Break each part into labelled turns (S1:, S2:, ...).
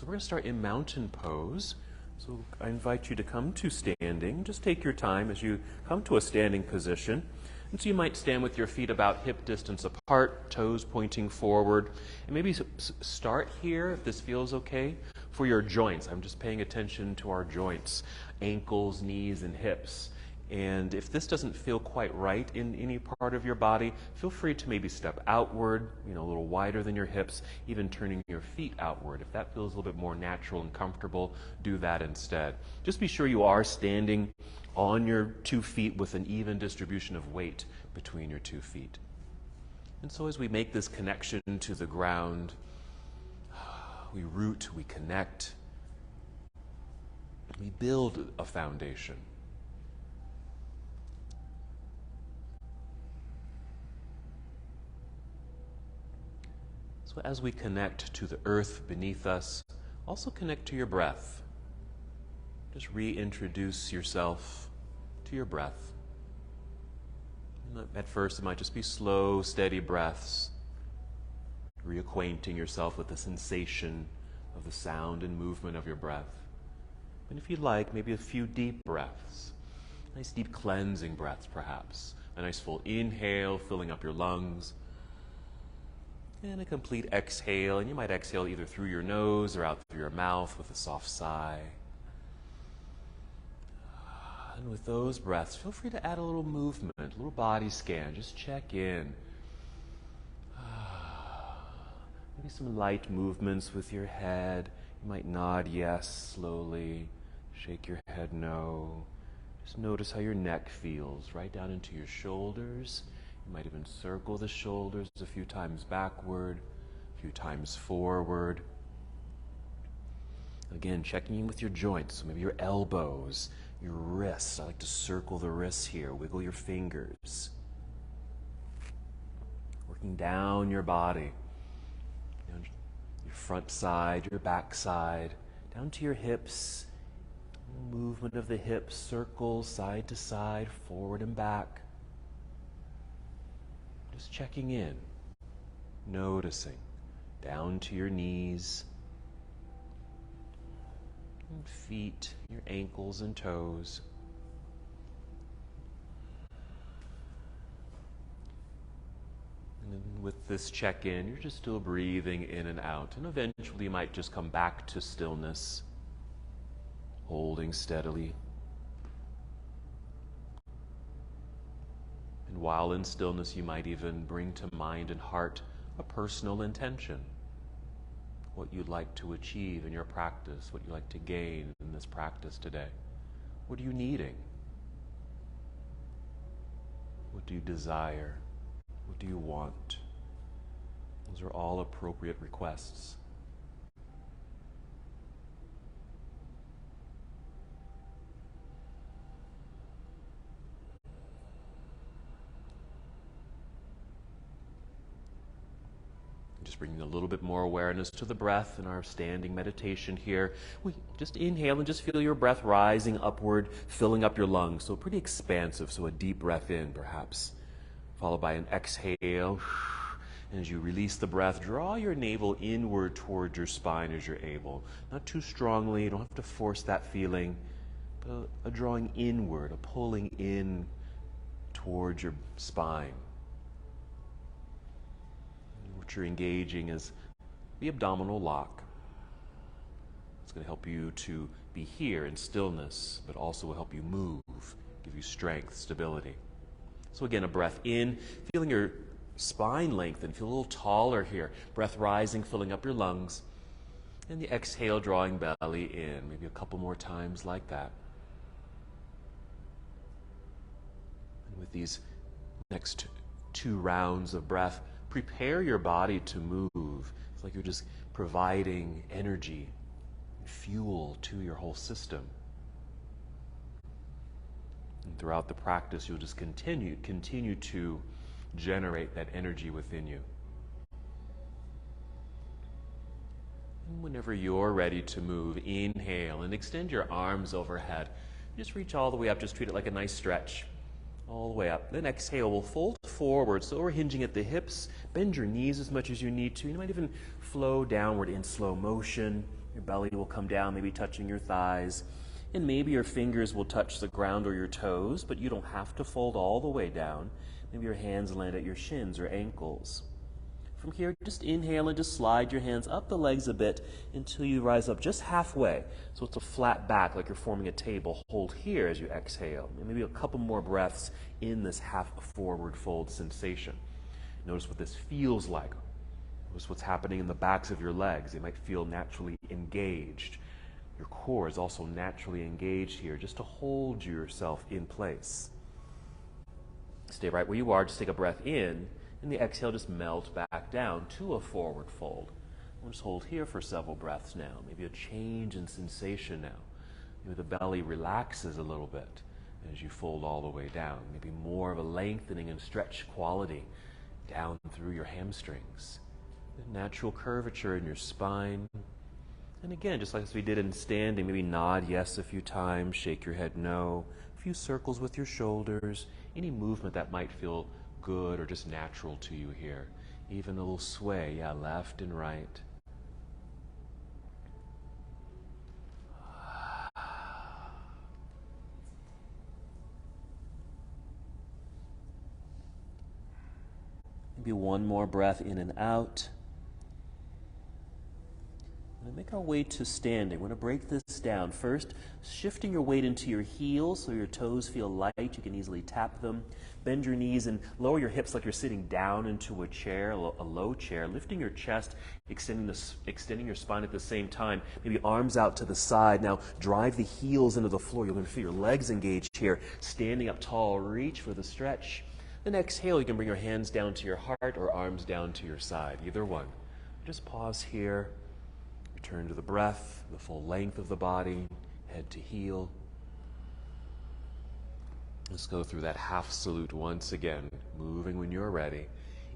S1: So we're going to start in mountain pose. So I invite you to come to standing. Just take your time as you come to a standing position. And so you might stand with your feet about hip distance apart, toes pointing forward. And maybe start here, if this feels okay, for your joints. I'm just paying attention to our joints, ankles, knees, and hips. And if this doesn't feel quite right in any part of your body, feel free to maybe step outward, a little wider than your hips, even turning your feet outward. If that feels a little bit more natural and comfortable, do that instead. Just be sure you are standing on your 2 feet with an even distribution of weight between your 2 feet. And so as we make this connection to the ground, we root, we connect, we build a foundation. So as we connect to the earth beneath us, also connect to your breath. Just reintroduce yourself to your breath. At first, it might just be slow, steady breaths, reacquainting yourself with the sensation of the sound and movement of your breath. And if you'd like, maybe a few deep breaths, nice deep cleansing breaths perhaps. A nice full inhale, filling up your lungs. And a complete exhale, and you might exhale either through your nose or out through your mouth with a soft sigh. And with those breaths, feel free to add a little movement, a little body scan. Just check in. Maybe some light movements with your head. You might nod yes slowly, shake your head no. Just notice how your neck feels, right down into your shoulders. You might even circle the shoulders a few times backward, a few times forward. Again, checking in with your joints, so maybe your elbows, your wrists. I like to circle the wrists here, wiggle your fingers. Working down your body, your front side, your back side, down to your hips. Movement of the hips, circles side to side, forward and back. Just checking in, noticing, down to your knees, and feet, your ankles and toes. And then with this check-in, you're just still breathing in and out. And eventually you might just come back to stillness, holding steadily. And while in stillness, you might even bring to mind and heart a personal intention. What you'd like to achieve in your practice, what you'd like to gain in this practice today. What are you needing? What do you desire? What do you want? Those are all appropriate requests. Just bringing a little bit more awareness to the breath in our standing meditation here. We just inhale and just feel your breath rising upward, filling up your lungs. So pretty expansive, so a deep breath in perhaps, followed by an exhale. And as you release the breath, draw your navel inward towards your spine as you're able. Not too strongly, you don't have to force that feeling, but a drawing inward, a pulling in towards your spine. What you're engaging is the abdominal lock. It's going to help you to be here in stillness, but also will help you move, give you strength, stability. So again, a breath in, feeling your spine lengthen, feel a little taller here. Breath rising, filling up your lungs. And the exhale, drawing belly in. Maybe a couple more times like that. And with these next 2 rounds of breath, prepare your body to move. It's like you're just providing energy, fuel to your whole system. And throughout the practice, you'll just continue to generate that energy within you. And whenever you're ready to move, inhale and extend your arms overhead. Just reach all the way up. Just treat it like a nice stretch. All the way up. Then exhale, we'll fold forward, so we're hinging at the hips. Bend your knees as much as you need to. You might even flow downward in slow motion. Your belly will come down, maybe touching your thighs, and maybe your fingers will touch the ground or your toes, but you don't have to fold all the way down. Maybe your hands land at your shins or ankles. From here, just inhale and just slide your hands up the legs a bit until you rise up just halfway. So it's a flat back, like you're forming a table. Hold here as you exhale. And maybe a couple more breaths in this half forward fold sensation. Notice what this feels like. Notice what's happening in the backs of your legs. They might feel naturally engaged. Your core is also naturally engaged here, just to hold yourself in place. Stay right where you are. Just take a breath in, and the exhale just melt back down to a forward fold. We'll just hold here for several breaths now. Maybe a change in sensation now. Maybe the belly relaxes a little bit as you fold all the way down. Maybe more of a lengthening and stretch quality down through your hamstrings. The natural curvature in your spine. And again, just like as we did in standing, maybe nod yes a few times, shake your head no, a few circles with your shoulders, any movement that might feel good or just natural to you here. Even a little sway, yeah, left and right. Maybe one more breath in and out. We're going to make our way to standing. We're going to break this down. First, shifting your weight into your heels so your toes feel light. You can easily tap them. Bend your knees and lower your hips like you're sitting down into a chair, a low chair. Lifting your chest, extending your spine at the same time. Maybe arms out to the side. Now drive the heels into the floor. You're going to feel your legs engaged here. Standing up tall, reach for the stretch. Then exhale, you can bring your hands down to your heart or arms down to your side. Either one. Just pause here. Return to the breath, the full length of the body, head to heel. Let's go through that half salute once again, moving when you're ready.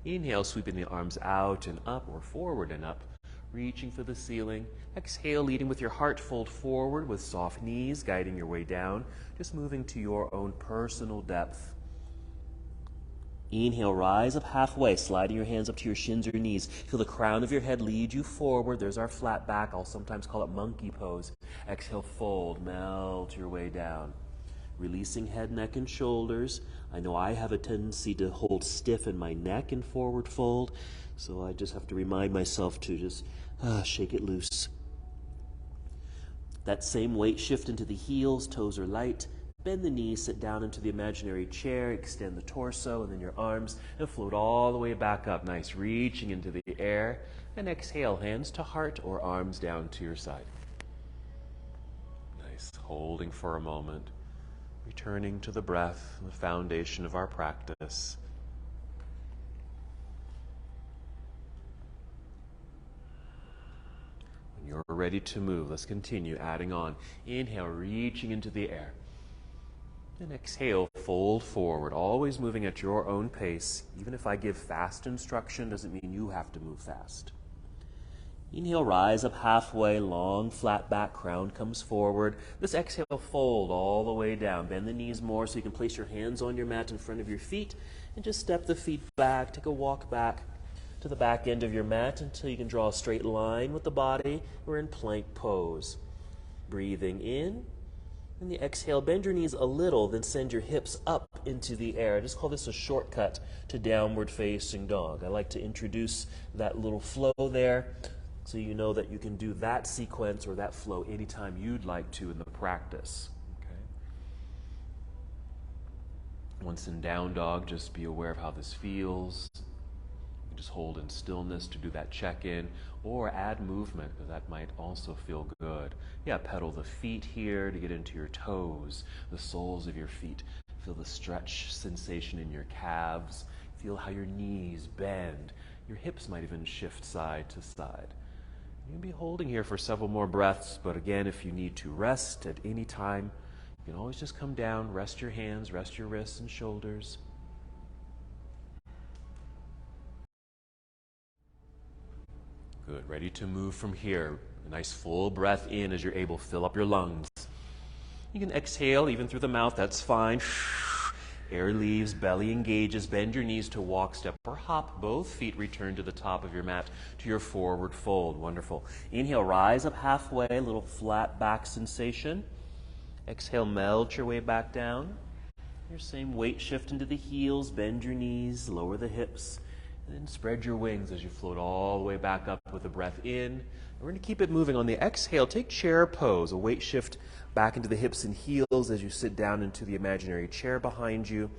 S1: Inhale, sweeping the arms out and up or forward and up, reaching for the ceiling. Exhale, leading with your heart, fold forward with soft knees, guiding your way down, just moving to your own personal depth. Inhale, rise up halfway, sliding your hands up to your shins or knees. Feel the crown of your head lead you forward. There's our flat back. I'll sometimes call it monkey pose. Exhale, fold, melt your way down. Releasing head, neck, and shoulders. I know I have a tendency to hold stiff in my neck in forward fold, so I just have to remind myself to just shake it loose. That same weight shift into the heels, toes are light. Bend the knees, sit down into the imaginary chair, extend the torso and then your arms, and float all the way back up. Nice, reaching into the air. And exhale, hands to heart or arms down to your side. Nice, holding for a moment. Returning to the breath, the foundation of our practice. When you're ready to move, let's continue adding on. Inhale, reaching into the air. And exhale, fold forward, always moving at your own pace. Even if I give fast instruction, doesn't mean you have to move fast. Inhale, rise up halfway, long, flat back, crown comes forward. This exhale, fold all the way down. Bend the knees more so you can place your hands on your mat in front of your feet. And just step the feet back, take a walk back to the back end of your mat until you can draw a straight line with the body. We're in plank pose. Breathing in. And the exhale, bend your knees a little, then send your hips up into the air. I just call this a shortcut to downward facing dog. I like to introduce that little flow there so you know that you can do that sequence or that flow anytime you'd like to in the practice. Okay? Once in down dog, just be aware of how this feels. You just hold in stillness to do that check-in, or add movement, because that might also feel good. Yeah, pedal the feet here to get into your toes, the soles of your feet. Feel the stretch sensation in your calves. Feel how your knees bend. Your hips might even shift side to side. You can be holding here for several more breaths, but again, if you need to rest at any time, you can always just come down, rest your hands, rest your wrists and shoulders. Good. Ready to move from here. A nice full breath in as you're able. Fill up your lungs. You can exhale even through the mouth. That's fine. Air leaves, belly engages, bend your knees to walk, step, or hop. Both feet return to the top of your mat to your forward fold. Wonderful. Inhale, rise up halfway, a little flat back sensation. Exhale, melt your way back down. Your same weight shift into the heels, bend your knees, lower the hips, and then spread your wings as you float all the way back up with a breath in. We're going to keep it moving. On the exhale, take chair pose, a weight shift back into the hips and heels as you sit down into the imaginary chair behind you.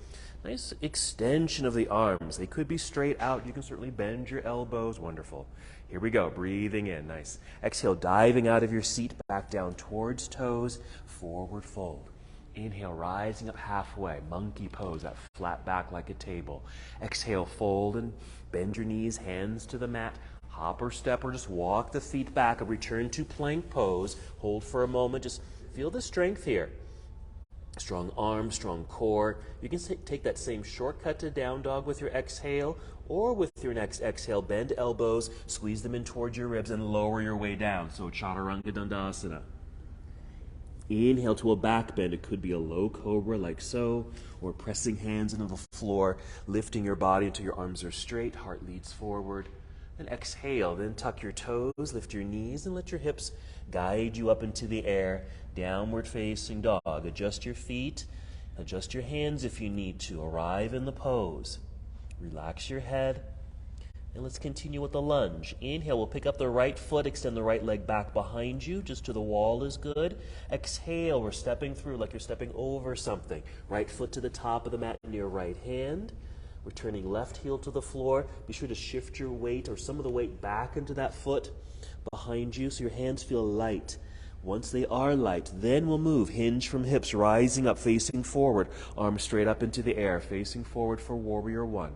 S1: Nice extension of the arms. They could be straight out. You can certainly bend your elbows. Wonderful. Here we go. Breathing in. Nice. Exhale, diving out of your seat, back down towards toes, forward fold. Inhale, rising up halfway, monkey pose, that flat back like a table. Exhale, fold and bend your knees, hands to the mat. Hop or step or just walk the feet back and return to plank pose. Hold for a moment. Just feel the strength here. Strong arms, strong core. You can take that same shortcut to down dog with your exhale, or with your next exhale, bend elbows, squeeze them in towards your ribs, and lower your way down. So Chaturanga Dandasana. Inhale to a back bend. It could be a low cobra like so, or pressing hands into the floor, lifting your body until your arms are straight, heart leads forward. Then exhale, then tuck your toes, lift your knees, and let your hips guide you up into the air. Downward facing dog. Adjust your feet, adjust your hands if you need to. Arrive in the pose. Relax your head. And let's continue with the lunge. Inhale, we'll pick up the right foot, extend the right leg back behind you, just to the wall is good. Exhale, we're stepping through like you're stepping over something. Right foot to the top of the mat in your right hand. We're turning left heel to the floor. Be sure to shift your weight or some of the weight back into that foot behind you so your hands feel light. Once they are light, then we'll move. Hinge from hips, rising up, facing forward. Arms straight up into the air, facing forward for warrior one.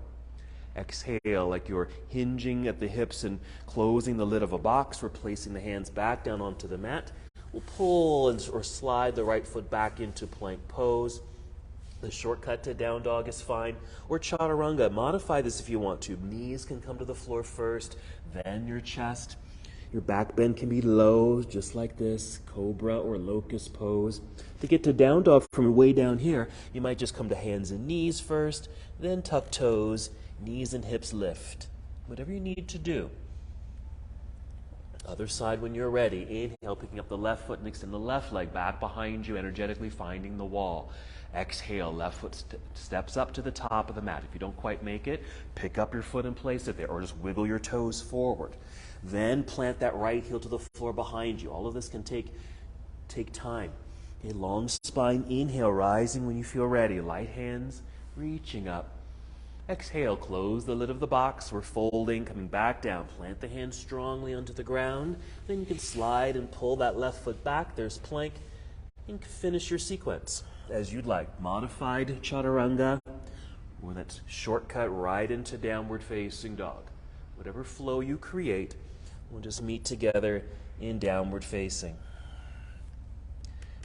S1: Exhale like you're hinging at the hips and closing the lid of a box. We're placing the hands back down onto the mat. We'll pull or slide the right foot back into plank pose. The shortcut to down dog is fine. Or chaturanga. Modify this if you want to. Knees can come to the floor first, then your chest. Your back bend can be low, just like this, cobra or locust pose. To get to down dog from way down here, you might just come to hands and knees first, then tuck toes, knees and hips lift. Whatever you need to do. Other side when you're ready. Inhale, picking up the left foot and extend the left leg back behind you, energetically finding the wall. Exhale, left foot steps up to the top of the mat. If you don't quite make it, pick up your foot and place it there, or just wiggle your toes forward. Then plant that right heel to the floor behind you. All of this can take time. Okay, long spine, inhale, rising when you feel ready. Light hands, reaching up. Exhale, close the lid of the box. We're folding, coming back down. Plant the hands strongly onto the ground. Then you can slide and pull that left foot back. There's plank. And finish your sequence as you'd like. Modified chaturanga, or that shortcut right into downward facing dog. Whatever flow you create, we'll just meet together in downward facing.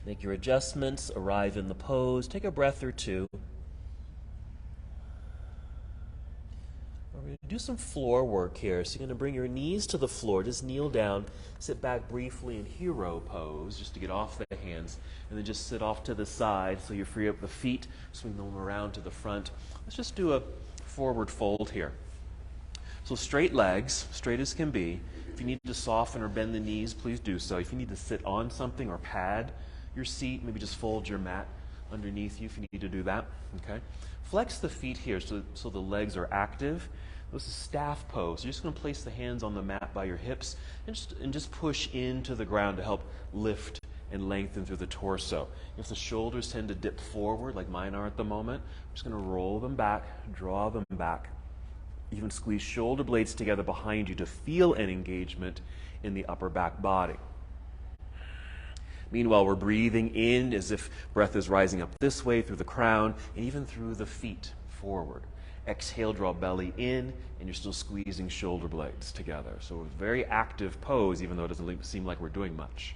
S1: Make your adjustments, arrive in the pose, take a breath or two. We're going to do some floor work here. So you're going to bring your knees to the floor, just kneel down, sit back briefly in hero pose, just to get off the hands, and then just sit off to the side so you free up the feet, swing them around to the front. Let's just do a forward fold here. So straight legs, straight as can be. If you need to soften or bend the knees, please do so. If you need to sit on something or pad your seat, maybe just fold your mat underneath you if you need to do that. Okay. Flex the feet here so the legs are active. This is staff pose. You're just going to place the hands on the mat by your hips and just push into the ground to help lift and lengthen through the torso. If the shoulders tend to dip forward like mine are at the moment, I'm just going to roll them back, draw them back. Even squeeze shoulder blades together behind you to feel an engagement in the upper back body. Meanwhile, we're breathing in as if breath is rising up this way through the crown and even through the feet forward. Exhale, draw belly in, and you're still squeezing shoulder blades together. So a very active pose, even though it doesn't seem like we're doing much.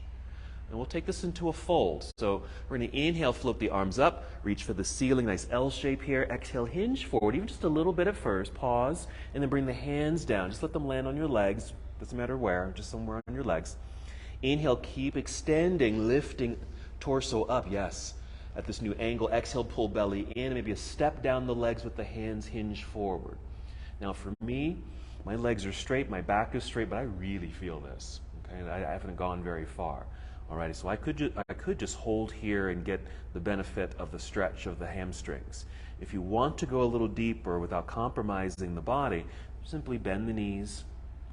S1: And we'll take this into a fold. So we're going to inhale, float the arms up, reach for the ceiling, nice L shape here. Exhale, hinge forward, even just a little bit at first. Pause, and then bring the hands down. Just let them land on your legs. Doesn't matter where, just somewhere on your legs. Inhale, keep extending, lifting torso up, yes. at this new angle. Exhale, pull belly in, maybe a step down the legs with the hands hinge forward. Now for me, my legs are straight, my back is straight, but I really feel this. Okay, I haven't gone very far. Alrighty, so I could just hold here and get the benefit of the stretch of the hamstrings. If you want to go a little deeper without compromising the body, simply bend the knees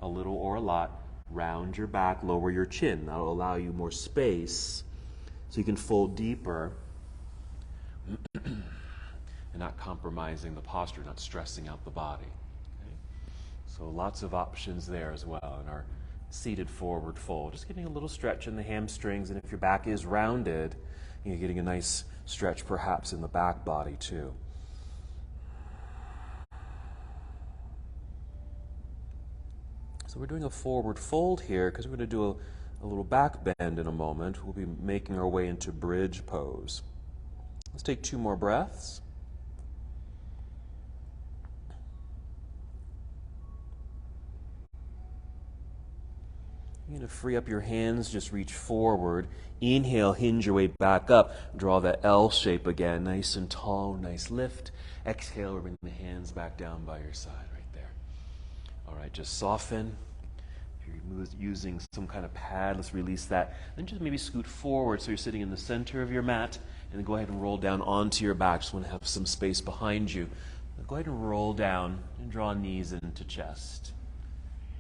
S1: a little or a lot, round your back, lower your chin. That'll allow you more space so you can fold deeper and not compromising the posture, not stressing out the body. Okay? So lots of options there as well in our seated forward fold. Just getting a little stretch in the hamstrings, and if your back is rounded, you're getting a nice stretch perhaps in the back body too. So we're doing a forward fold here because we're going to do a little back bend in a moment. We'll be making our way into bridge pose. Let's take 2 more breaths. You're going to free up your hands, just reach forward. Inhale, hinge your way back up. Draw that L shape again, nice and tall, nice lift. Exhale, bring the hands back down by your side right there. All right, just soften. If you're using some kind of pad, let's release that. Then just maybe scoot forward so you're sitting in the center of your mat, and then go ahead and roll down onto your back. Just want to have some space behind you. Go ahead and roll down and draw knees into chest.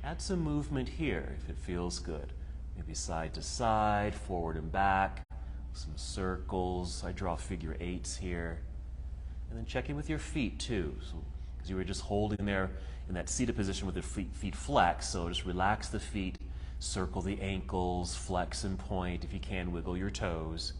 S1: Add some movement here if it feels good. Maybe side to side, forward and back, some circles. I draw figure 8s here. And then check in with your feet too. So, because you were just holding there in that seated position with the feet flexed, so just relax the feet, circle the ankles, flex and point. If you can, wiggle your toes.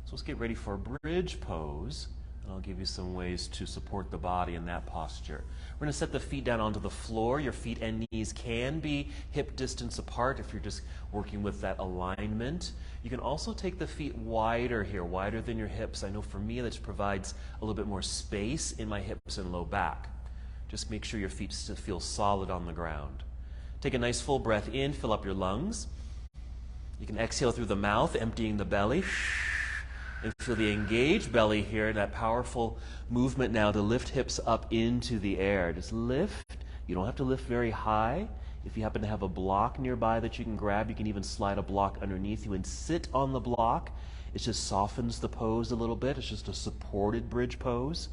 S1: So let's get ready for a bridge pose. I'll give you some ways to support the body in that posture. We're going to set the feet down onto the floor. Your feet and knees can be hip distance apart if you're just working with that alignment. You can also take the feet wider here, wider than your hips. I know for me that provides a little bit more space in my hips and low back. Just make sure your feet still feel solid on the ground. Take a nice full breath in, fill up your lungs. You can exhale through the mouth, emptying the belly. And feel the engaged belly here, that powerful movement now to lift hips up into the air. Just lift. You don't have to lift very high. If you happen to have a block nearby that you can grab, you can even slide a block underneath you and sit on the block. It just softens the pose a little bit. It's just a supported bridge pose.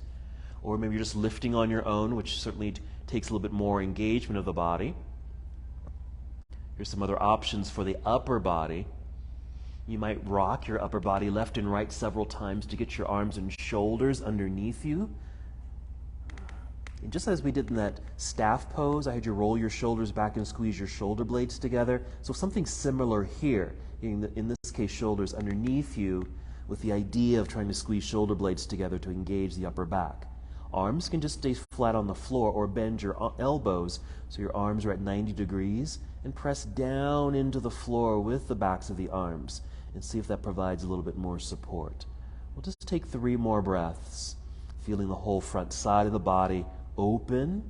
S1: Or maybe you're just lifting on your own, which certainly takes a little bit more engagement of the body. Here's some other options for the upper body. You might rock your upper body left and right several times to get your arms and shoulders underneath you. And just as we did in that staff pose, I had you roll your shoulders back and squeeze your shoulder blades together. So something similar here, in this case shoulders underneath you, with the idea of trying to squeeze shoulder blades together to engage the upper back. Arms can just stay flat on the floor or bend your elbows so your arms are at 90 degrees and press down into the floor with the backs of the arms. And see if that provides a little bit more support. We'll just take 3 more breaths, feeling the whole front side of the body open,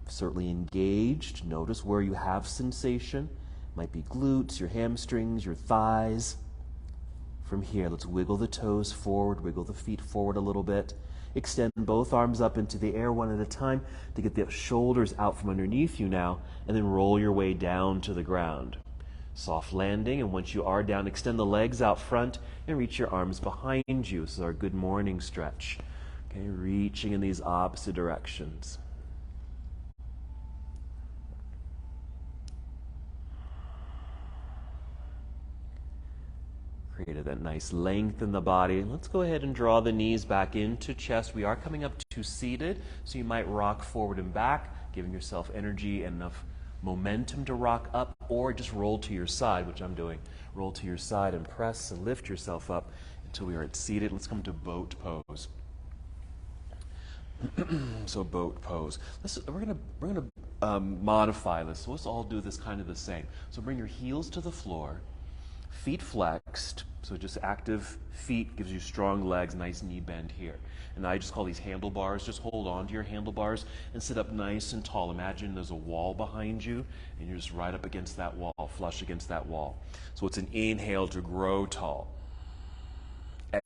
S1: certainly engaged. Notice where you have sensation. Might be glutes, your hamstrings, your thighs. From here, let's wiggle the toes forward, wiggle the feet forward a little bit. Extend both arms up into the air one at a time to get the shoulders out from underneath you now, and then roll your way down to the ground. Soft landing, and once you are down, extend the legs out front and reach your arms behind you. This is our good morning stretch. Okay, reaching in these opposite directions. Created that nice length in the body. Let's go ahead and draw the knees back into chest. We are coming up to seated, so you might rock forward and back, giving yourself energy and enough momentum to rock up, or just roll to your side, which I'm doing. Roll to your side and press and lift yourself up until we are at seated. Let's come to boat pose. So boat pose. We're gonna modify this. So let's all do this kind of the same. So bring your heels to the floor, feet flexed. So just active feet gives you strong legs, nice knee bend here. And I just call these handlebars. Just hold on to your handlebars and sit up nice and tall. Imagine there's a wall behind you and you're just right up against that wall, flush against that wall. So it's an inhale to grow tall.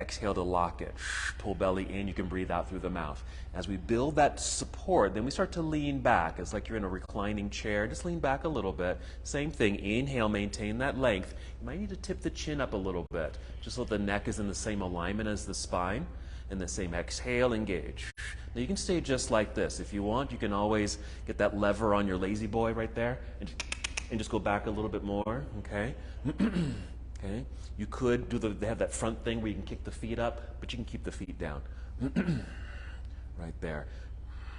S1: Exhale to lock it. Pull belly in. You can breathe out through the mouth. As we build that support, then we start to lean back. It's like you're in a reclining chair. Just lean back a little bit. Same thing. Inhale, maintain that length. You might need to tip the chin up a little bit, just so the neck is in the same alignment as the spine. And the same exhale, engage. Now you can stay just like this. If you want, you can always get that lever on your lazy boy right there and just go back a little bit more, okay? Okay. You could do they have that front thing where you can kick the feet up, but you can keep the feet down. Right there.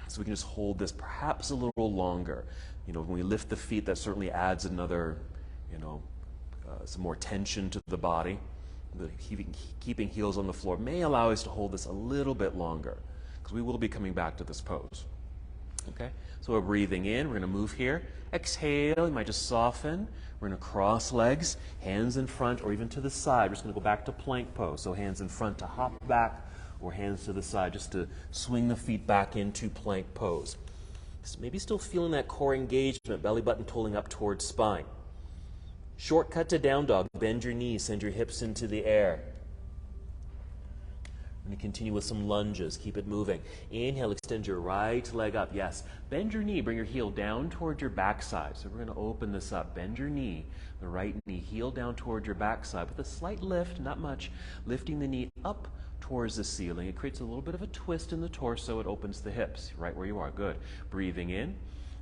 S1: So we can just hold this perhaps a little longer. You know, when we lift the feet, that certainly adds another, some more tension to the body. Keeping heels on the floor may allow us to hold this a little bit longer, because we will be coming back to this pose. Okay, so we're breathing in. We're going to move here. Exhale. You might just soften. We're going to cross legs, hands in front or even to the side. We're just going to go back to plank pose. So hands in front to hop back, or hands to the side just to swing the feet back into plank pose. So maybe still feeling that core engagement, belly button pulling up towards spine. Shortcut to down dog. Bend your knees, send your hips into the air. We're going to continue with some lunges. Keep it moving. Inhale, extend your right leg up. Yes. Bend your knee. Bring your heel down toward your backside. So we're going to open this up. Bend your knee, the right knee, heel down toward your backside with a slight lift, not much. Lifting the knee up towards the ceiling. It creates a little bit of a twist in the torso. It opens the hips right where you are. Good. Breathing in.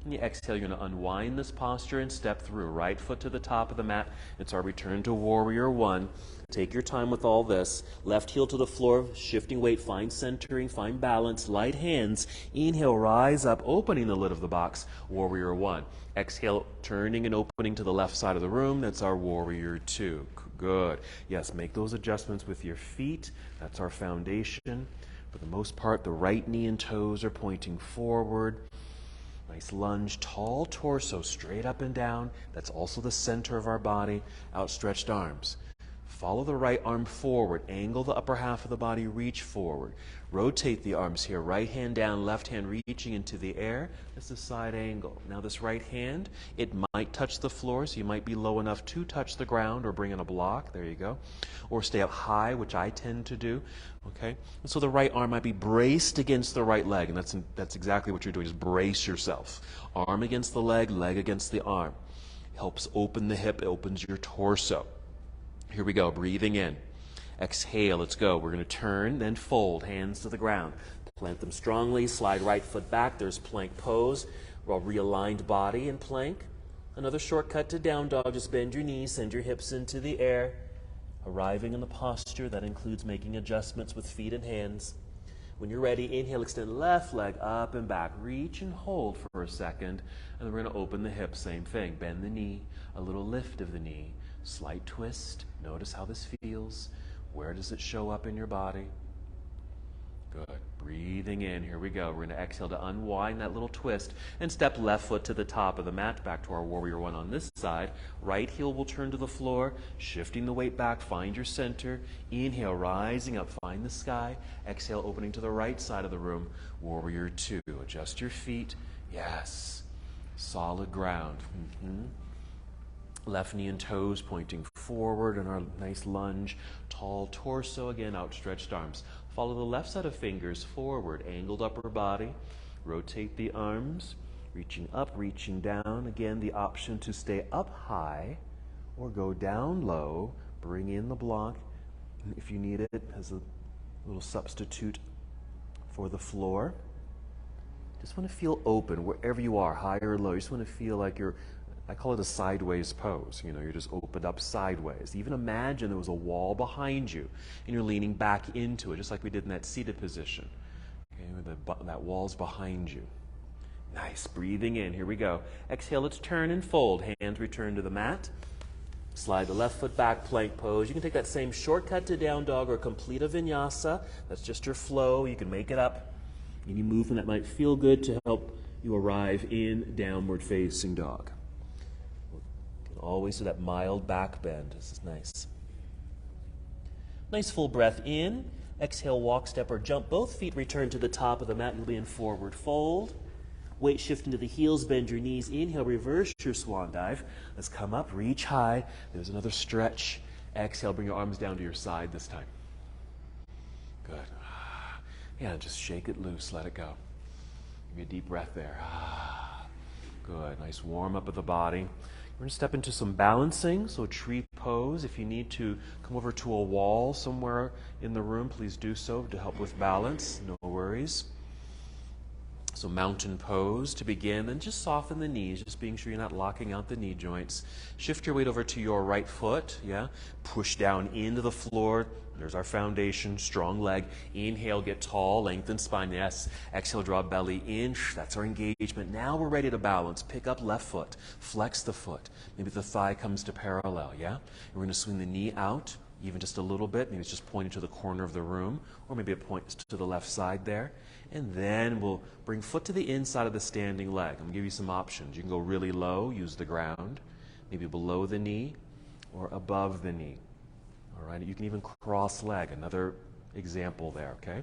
S1: And you exhale, you're going to unwind this posture and step through. Right foot to the top of the mat. It's our return to warrior one. Take your time with all this. Left heel to the floor, shifting weight, find centering, find balance. Light hands. Inhale, rise up, opening the lid of the box. Warrior one. Exhale, turning and opening to the left side of the room. That's our warrior two. Good. Yes, make those adjustments with your feet. That's our foundation. For the most part, the right knee and toes are pointing forward. Nice lunge, tall torso, straight up and down. That's also the center of our body. Outstretched arms. Follow the right arm forward. Angle the upper half of the body, reach forward. Rotate the arms here. Right hand down, left hand reaching into the air. That's the side angle. Now this right hand, it might touch the floor, so you might be low enough to touch the ground or bring in a block. There you go. Or stay up high, which I tend to do. Okay? And so the right arm might be braced against the right leg, and that's exactly what you're doing, is brace yourself. Arm against the leg, leg against the arm. Helps open the hip, it opens your torso. Here we go, breathing in. Exhale, let's go. We're going to turn, then fold, hands to the ground. Plant them strongly, slide right foot back. There's plank pose. Well, realigned body in plank. Another shortcut to down dog. Just bend your knees, send your hips into the air. Arriving in the posture, that includes making adjustments with feet and hands. When you're ready, inhale, extend left leg up and back. Reach and hold for a second. And then we're going to open the hips, same thing. Bend the knee, a little lift of the knee. Slight twist. Notice how this feels. Where does it show up in your body? Good. Breathing in. Here we go. We're going to exhale to unwind that little twist and step left foot to the top of the mat, back to our warrior one on this side. Right heel will turn to the floor, shifting the weight back. Find your center. Inhale, rising up. Find the sky. Exhale, opening to the right side of the room. Warrior two. Adjust your feet. Yes. Solid ground. Left knee and toes pointing forward in our nice lunge. Tall torso, again, outstretched arms. Follow the left set of fingers forward, angled upper body. Rotate the arms, reaching up, reaching down. Again, the option to stay up high or go down low. Bring in the block if you need it as a little substitute for the floor. Just want to feel open wherever you are, high or low. You just want to feel like you're, I call it a sideways pose. You know, you're just opened up sideways. Even imagine there was a wall behind you and you're leaning back into it, just like we did in that seated position. Okay, that wall's behind you. Nice. Breathing in. Here we go. Exhale, let's turn and fold. Hands return to the mat. Slide the left foot back, plank pose. You can take that same shortcut to down dog or complete a vinyasa. That's just your flow. You can make it up. Any movement that might feel good to help you arrive in downward facing dog. Always do that mild back bend. This is nice. Nice full breath in. Exhale, walk, step, or jump. Both feet return to the top of the mat. You'll be in forward fold. Weight shift into the heels. Bend your knees. Inhale, reverse your swan dive. Let's come up, reach high. There's another stretch. Exhale, bring your arms down to your side this time. Good. Yeah, just shake it loose, let it go. Give me a deep breath there. Good. Nice warm up of the body. We're going to step into some balancing, so tree pose. If you need to come over to a wall somewhere in the room, please do so to help with balance. No worries. So mountain pose to begin, then just soften the knees, just being sure you're not locking out the knee joints. Shift your weight over to your right foot, yeah? Push down into the floor. There's our foundation, strong leg. Inhale, get tall, lengthen spine, yes. Exhale, draw belly in. That's our engagement. Now we're ready to balance. Pick up left foot, flex the foot. Maybe the thigh comes to parallel, yeah? And we're going to swing the knee out, even just a little bit. Maybe it's just pointing to the corner of the room, or maybe it points to the left side there. And then we'll bring foot to the inside of the standing leg. I'm going to give you some options. You can go really low, use the ground, maybe below the knee or above the knee. All right, you can even cross leg, another example there, okay?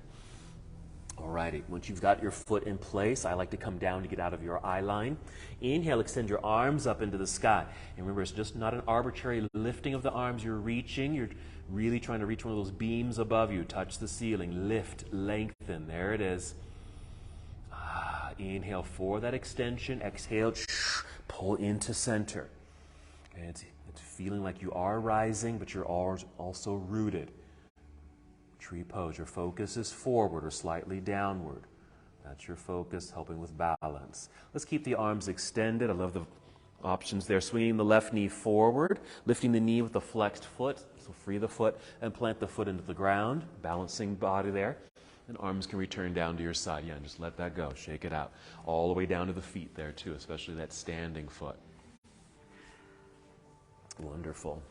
S1: All righty, once you've got your foot in place, I like to come down to get out of your eye line. Inhale, extend your arms up into the sky. And remember, it's just not an arbitrary lifting of the arms. You're reaching, you're really trying to reach one of those beams above you. Touch the ceiling, lift, lengthen. There it is. Inhale for that extension. Exhale, pull into center. Okay, it's feeling like you are rising, but you're also rooted. Tree pose. Your focus is forward or slightly downward. That's your focus, helping with balance. Let's keep the arms extended. I love the options there. Swinging the left knee forward, lifting the knee with the flexed foot. So free the foot and plant the foot into the ground. Balancing body there. And arms can return down to your side. Yeah, and just let that go. Shake it out. All the way down to the feet there too, especially that standing foot. Wonderful.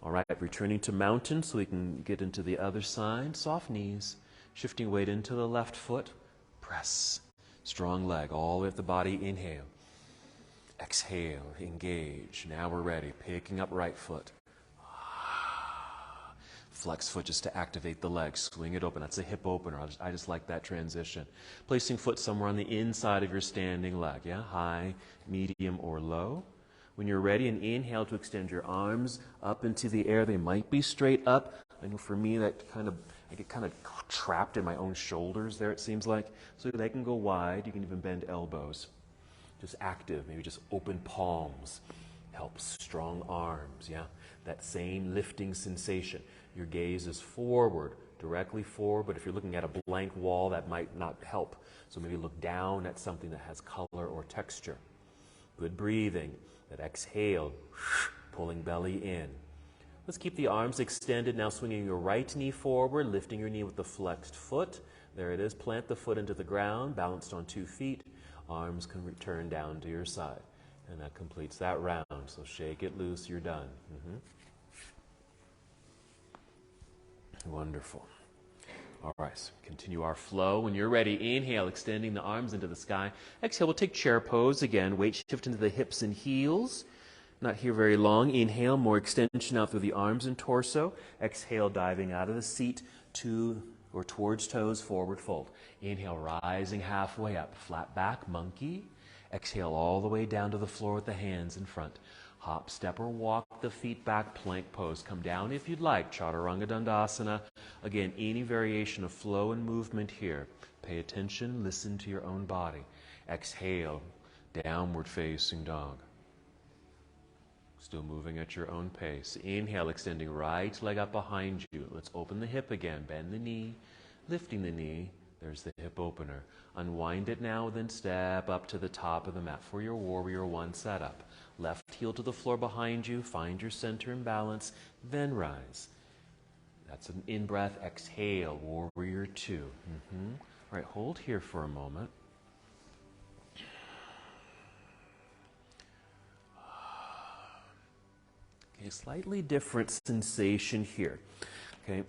S1: All right, returning to mountain so we can get into the other side. Soft knees, shifting weight into the left foot. Press. Strong leg all the way up the body. Inhale. Exhale. Engage. Now we're ready. Picking up right foot. Flex foot just to activate the leg. Swing it open. That's a hip opener. I just like that transition. Placing foot somewhere on the inside of your standing leg. Yeah, high, medium, or low. When you're ready, an inhale to extend your arms up into the air. They might be straight up. I know for me I get kind of trapped in my own shoulders there, it seems like. So they can go wide. You can even bend elbows. Just active, maybe just open palms. Helps. Strong arms, yeah. That same lifting sensation. Your gaze is forward, directly forward, but if you're looking at a blank wall, that might not help. So maybe look down at something that has color or texture. Good breathing. That exhale, pulling belly in. Let's keep the arms extended. Now swinging your right knee forward, lifting your knee with the flexed foot. There it is. Plant the foot into the ground, balanced on 2 feet. Arms can return down to your side. And that completes that round. So shake it loose, you're done. Wonderful. All right, so continue our flow. When you're ready, inhale, extending the arms into the sky. Exhale, we'll take chair pose again. Weight shift into the hips and heels. Not here very long. Inhale, more extension out through the arms and torso. Exhale, diving out of the seat to or towards toes, forward fold. Inhale, rising halfway up. Flat back, monkey. Exhale all the way down to the floor with the hands in front. Hop, step, or walk the feet back, plank pose. Come down if you'd like, Chaturanga Dandasana. Again, any variation of flow and movement here. Pay attention, listen to your own body. Exhale, downward facing dog. Still moving at your own pace. Inhale, extending right leg up behind you. Let's open the hip again. Bend the knee, lifting the knee. There's the hip opener. Unwind it now, then step up to the top of the mat for your Warrior One setup. Left heel to the floor behind you. Find your center and balance, then rise. That's an in-breath. Exhale, Warrior Two. All right, hold here for a moment. Okay, slightly different sensation here. Okay.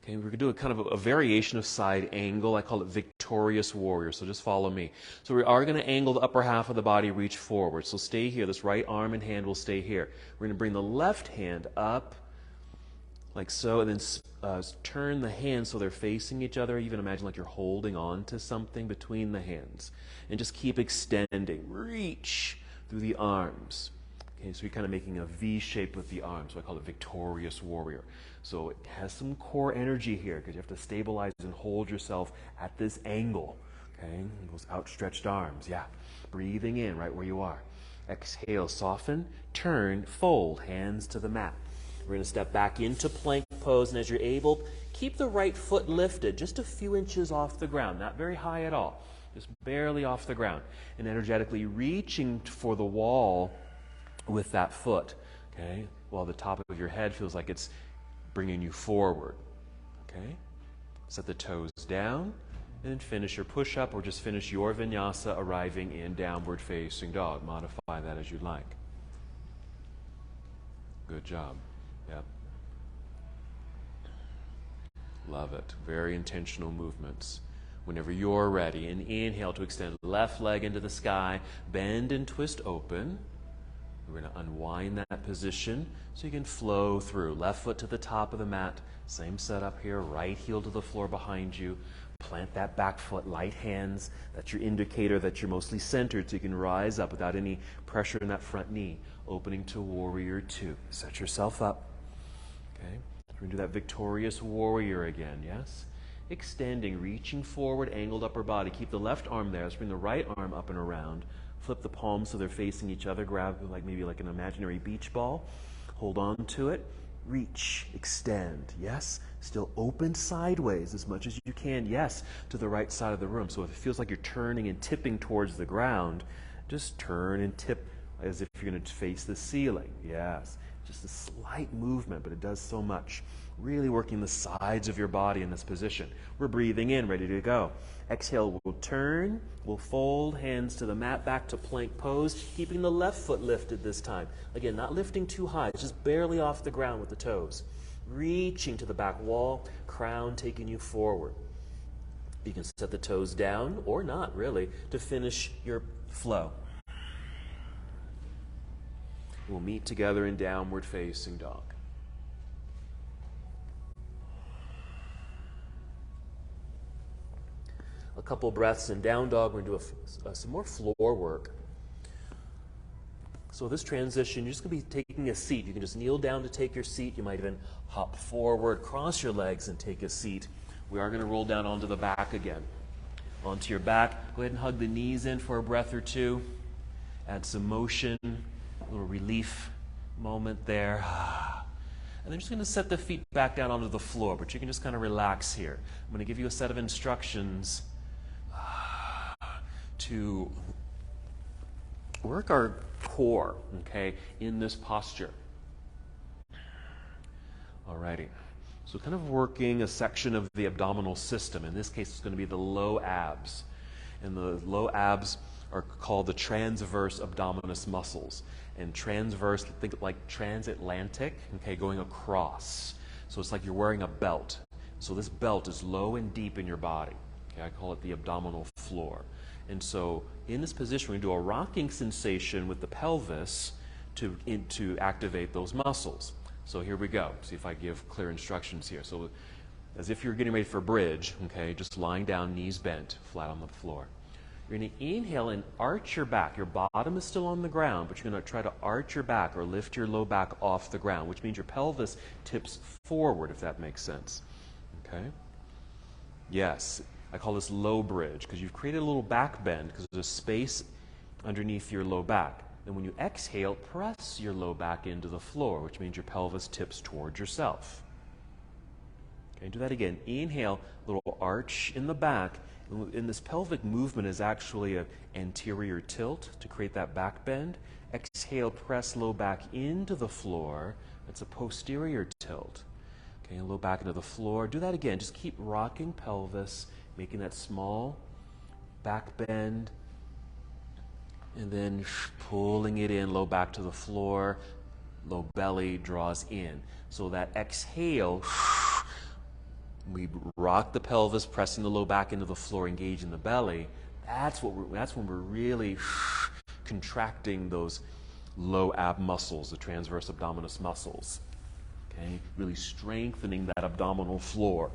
S1: Okay, we're going to do a kind of a variation of side angle. I call it victorious warrior, so just follow me. So we are going to angle the upper half of the body, reach forward. So stay here. This right arm and hand will stay here. We're going to bring the left hand up like so, and then turn the hands so they're facing each other. Even imagine like you're holding on to something between the hands. And just keep extending. Reach through the arms. Okay, so you're kind of making a V shape with the arms, so I call it victorious warrior. So it has some core energy here because you have to stabilize and hold yourself at this angle. Okay, those outstretched arms, yeah. Breathing in right where you are. Exhale, soften, turn, fold, hands to the mat. We're going to step back into plank pose, and as you're able, keep the right foot lifted just a few inches off the ground, not very high at all, just barely off the ground, and energetically reaching for the wall with that foot, okay, while the top of your head feels like it's bringing you forward, okay? Set the toes down, and then finish your push-up, or just finish your vinyasa arriving in downward facing dog. Modify that as you'd like. Good job. Yep. Love it. Very intentional movements. Whenever you're ready, and inhale to extend left leg into the sky, bend and twist open. We're going to unwind that position so you can flow through. Left foot to the top of the mat. Same setup here. Right heel to the floor behind you. Plant that back foot, light hands. That's your indicator that you're mostly centered so you can rise up without any pressure in that front knee. Opening to warrior two. Set yourself up. Okay. We're going to do that victorious warrior again, yes? Extending, reaching forward, angled upper body. Keep the left arm there. Let's bring the right arm up and around. Flip the palms so they're facing each other. Grab maybe like an imaginary beach ball. Hold on to it. Reach, extend, yes? Still open sideways as much as you can, yes, to the right side of the room. So if it feels like you're turning and tipping towards the ground, just turn and tip as if you're going to face the ceiling, yes. Just a slight movement, but it does so much. Really working the sides of your body in this position. We're breathing in, ready to go. Exhale, we'll turn, we'll fold, hands to the mat, back to plank pose, keeping the left foot lifted this time. Again, not lifting too high, just barely off the ground with the toes. Reaching to the back wall, crown taking you forward. You can set the toes down, or not really, to finish your flow. We'll meet together in downward facing dog. A couple breaths in down dog. We're going to do some more floor work. So this transition, you're just going to be taking a seat. You can just kneel down to take your seat. You might even hop forward, cross your legs, and take a seat. We are going to roll down onto the back again. Onto your back. Go ahead and hug the knees in for a breath or two. Add some motion. A little relief moment there. And then just going to set the feet back down onto the floor, but you can just kind of relax here. I'm going to give you a set of instructions to work our core, okay, in this posture. Alrighty. So kind of working a section of the abdominal system. In this case, it's going to be the low abs. And the low abs are called the transverse abdominis muscles. And transverse, think like transatlantic, okay, going across. So it's like you're wearing a belt. So this belt is low and deep in your body. Okay, I call it the abdominal floor. And so in this position, we do a rocking sensation with the pelvis to activate those muscles. So here we go. See if I give clear instructions here. So as if you're getting ready for bridge, okay, just lying down, knees bent, flat on the floor. You're going to inhale and arch your back. Your bottom is still on the ground, but you're going to try to arch your back or lift your low back off the ground, which means your pelvis tips forward, if that makes sense. Okay? Yes, I call this low bridge because you've created a little back bend because there's a space underneath your low back. And when you exhale, press your low back into the floor, which means your pelvis tips towards yourself. Okay, do that again. Inhale, little arch in the back. And this pelvic movement is actually an anterior tilt to create that back bend. Exhale, press low back into the floor. That's a posterior tilt. Okay, low back into the floor. Do that again. Just keep rocking pelvis, making that small back bend. And then pulling it in, low back to the floor. Low belly draws in. So that exhale, we rock the pelvis, pressing the low back into the floor, engaging the belly. That's when we're really contracting those low ab muscles, the transverse abdominis muscles. Okay, really strengthening that abdominal floor.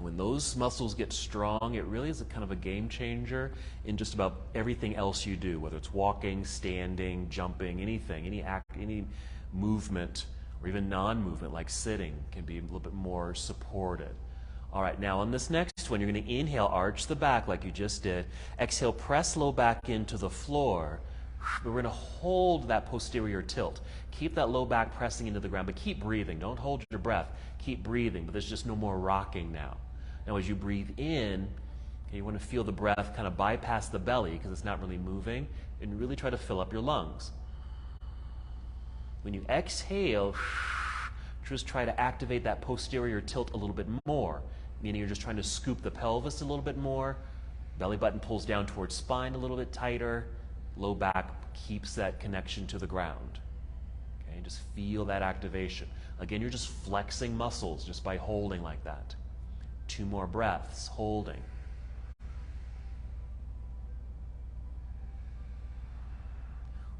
S1: And when those muscles get strong, it really is a kind of a game changer in just about everything else you do, whether it's walking, standing, jumping, anything, any movement, or even non-movement like sitting can be a little bit more supported. All right, now on this next one, you're going to inhale, arch the back like you just did. Exhale, press low back into the floor. We're going to hold that posterior tilt. Keep that low back pressing into the ground, but keep breathing. Don't hold your breath. Keep breathing, but there's just no more rocking now. Now as you breathe in, okay, you want to feel the breath kind of bypass the belly because it's not really moving, and really try to fill up your lungs. When you exhale, just try to activate that posterior tilt a little bit more, meaning you're just trying to scoop the pelvis a little bit more. Belly button pulls down towards spine a little bit tighter. Low back keeps that connection to the ground. Okay, just feel that activation. Again, you're just flexing muscles just by holding like that. 2 more breaths, holding.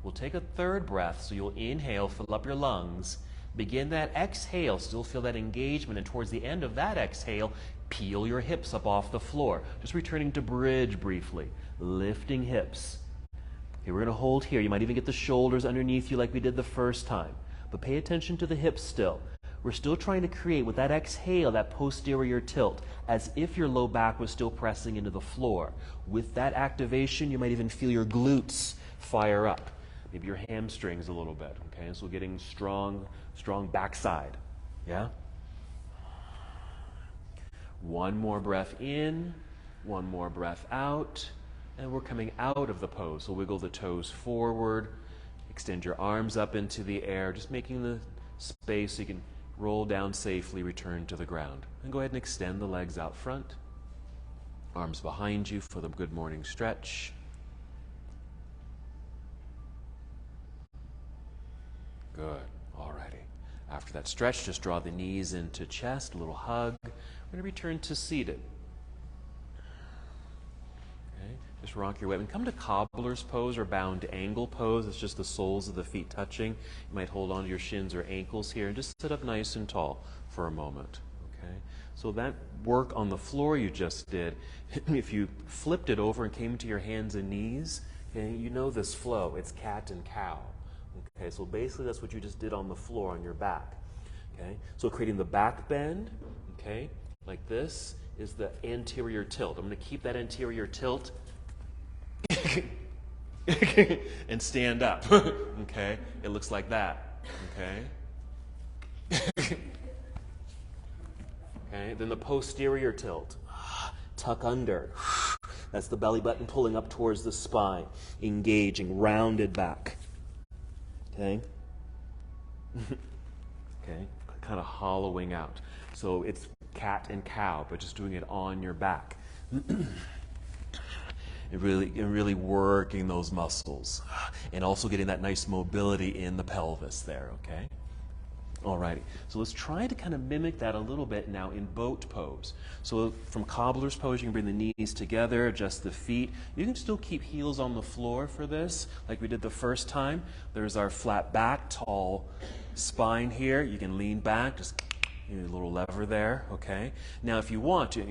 S1: We'll take a 3rd breath, so you'll inhale, fill up your lungs. Begin that exhale, still feel that engagement, and towards the end of that exhale, peel your hips up off the floor. Just returning to bridge briefly, lifting hips. Okay, we're going to hold here. You might even get the shoulders underneath you like we did the first time. But pay attention to the hips still. We're still trying to create, with that exhale, that posterior tilt, as if your low back was still pressing into the floor. With that activation, you might even feel your glutes fire up. Maybe your hamstrings a little bit. Okay, so getting strong backside. Yeah? 1 more breath in, 1 more breath out. And we're coming out of the pose. So wiggle the toes forward, extend your arms up into the air, just making the space so you can roll down safely, return to the ground. And go ahead and extend the legs out front. Arms behind you for the good morning stretch. Good. Alrighty. After that stretch, just draw the knees into chest, a little hug. We're going to return to seated. Just rock your way. And come to cobbler's pose or bound angle pose. It's just the soles of the feet touching. You might hold on to your shins or ankles here and just sit up nice and tall for a moment. Okay. So that work on the floor you just did, if you flipped it over and came to your hands and knees, okay, you know this flow. It's cat and cow. Okay. So basically that's what you just did on the floor on your back. Okay. So creating the back bend, okay, like this is the anterior tilt. I'm going to keep that anterior tilt and stand up. Okay, it looks like that. Okay. Okay, then the posterior tilt. Tuck under. That's the belly button pulling up towards the spine, engaging, rounded back. Okay. Okay, kind of hollowing out. So it's cat and cow, but just doing it on your back. And really working those muscles. And also getting that nice mobility in the pelvis there, okay? Alrighty, so let's try to kind of mimic that a little bit now in boat pose. So from cobbler's pose, you can bring the knees together, adjust the feet. You can still keep heels on the floor for this, like we did the first time. There's our flat back, tall spine here. You can lean back, just a little lever there, okay? Now if you want to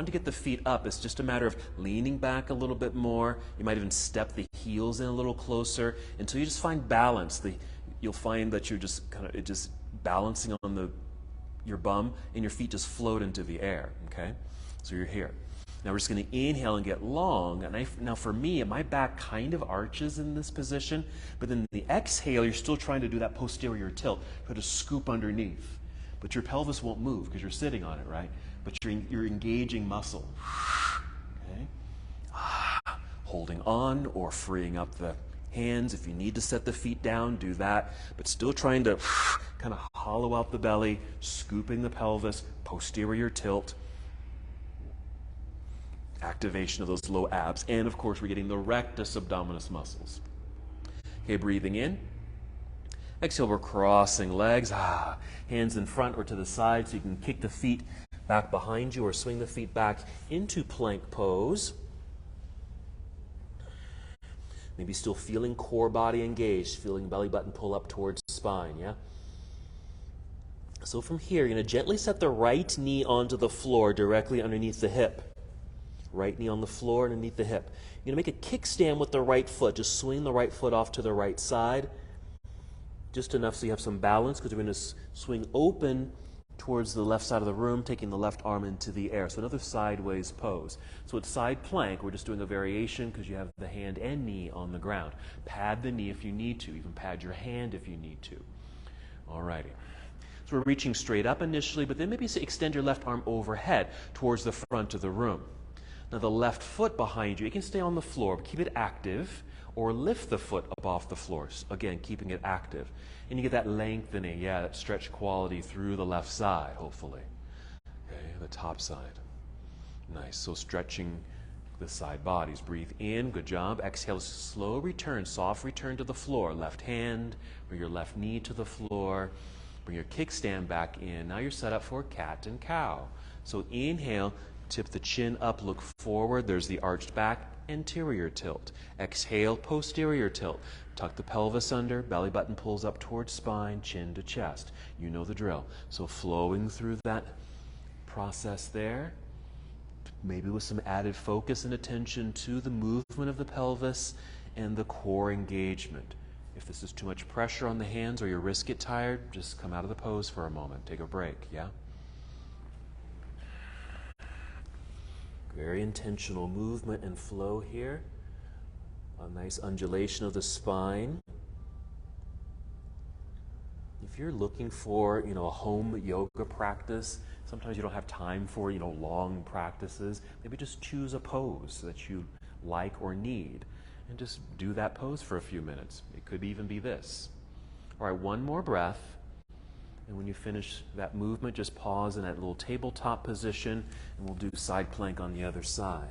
S1: get the feet up, it's just a matter of leaning back a little bit more. You might even step the heels in a little closer until you just find balance. You'll find that you're just just balancing on your bum and your feet just float into the air, okay? So you're here. Now we're just going to inhale and get long. And now for me, my back kind of arches in this position, but then the exhale, you're still trying to do that posterior tilt. Try to scoop underneath. But your pelvis won't move because you're sitting on it, right? But you're engaging muscle. Okay? Holding on or freeing up the hands. If you need to set the feet down, do that. But still trying to kind of hollow out the belly, scooping the pelvis, posterior tilt. Activation of those low abs. And of course, we're getting the rectus abdominis muscles. Okay, breathing in. Exhale, we're crossing legs. Hands in front or to the side so you can kick the feet back behind you or swing the feet back into plank pose. Maybe still feeling core body engaged, feeling belly button pull up towards spine, yeah?
S2: So from here, you're going to gently set the right knee onto the floor directly underneath the hip. Right knee on the floor underneath the hip. You're going to make a kickstand with the right foot. Just swing the right foot off to the right side. Just enough so you have some balance, because we're going to swing open towards the left side of the room, taking the left arm into the air. So another sideways pose. So it's side plank. We're just doing a variation because you have the hand and knee on the ground. Pad the knee if you need to. Even pad your hand if you need to. Alrighty. So we're reaching straight up initially, but then maybe extend your left arm overhead towards the front of the room. Now the left foot behind you, it can stay on the floor, but keep it active, or lift the foot up off the floor. Again, keeping it active. And you get that lengthening, that stretch quality through the left side, hopefully. Okay, the top side. Nice, so stretching the side bodies. Breathe in, good job. Exhale, slow return, soft return to the floor. Left hand, bring your left knee to the floor. Bring your kickstand back in. Now you're set up for cat and cow. So inhale, tip the chin up, look forward. There's the arched back, anterior tilt. Exhale, posterior tilt. Tuck the pelvis under, belly button pulls up towards spine, chin to chest. You know the drill. So flowing through that process there, maybe with some added focus and attention to the movement of the pelvis and the core engagement. If this is too much pressure on the hands or your wrists get tired, just come out of the pose for a moment. Take a break, yeah? Very intentional movement and flow here. A nice undulation of the spine. If you're looking for, a home yoga practice, sometimes you don't have time for, long practices. Maybe just choose a pose that you like or need. And just do that pose for a few minutes. It could even be this. All right, one more breath. And when you finish that movement, just pause in that little tabletop position, and we'll do side plank on the other side.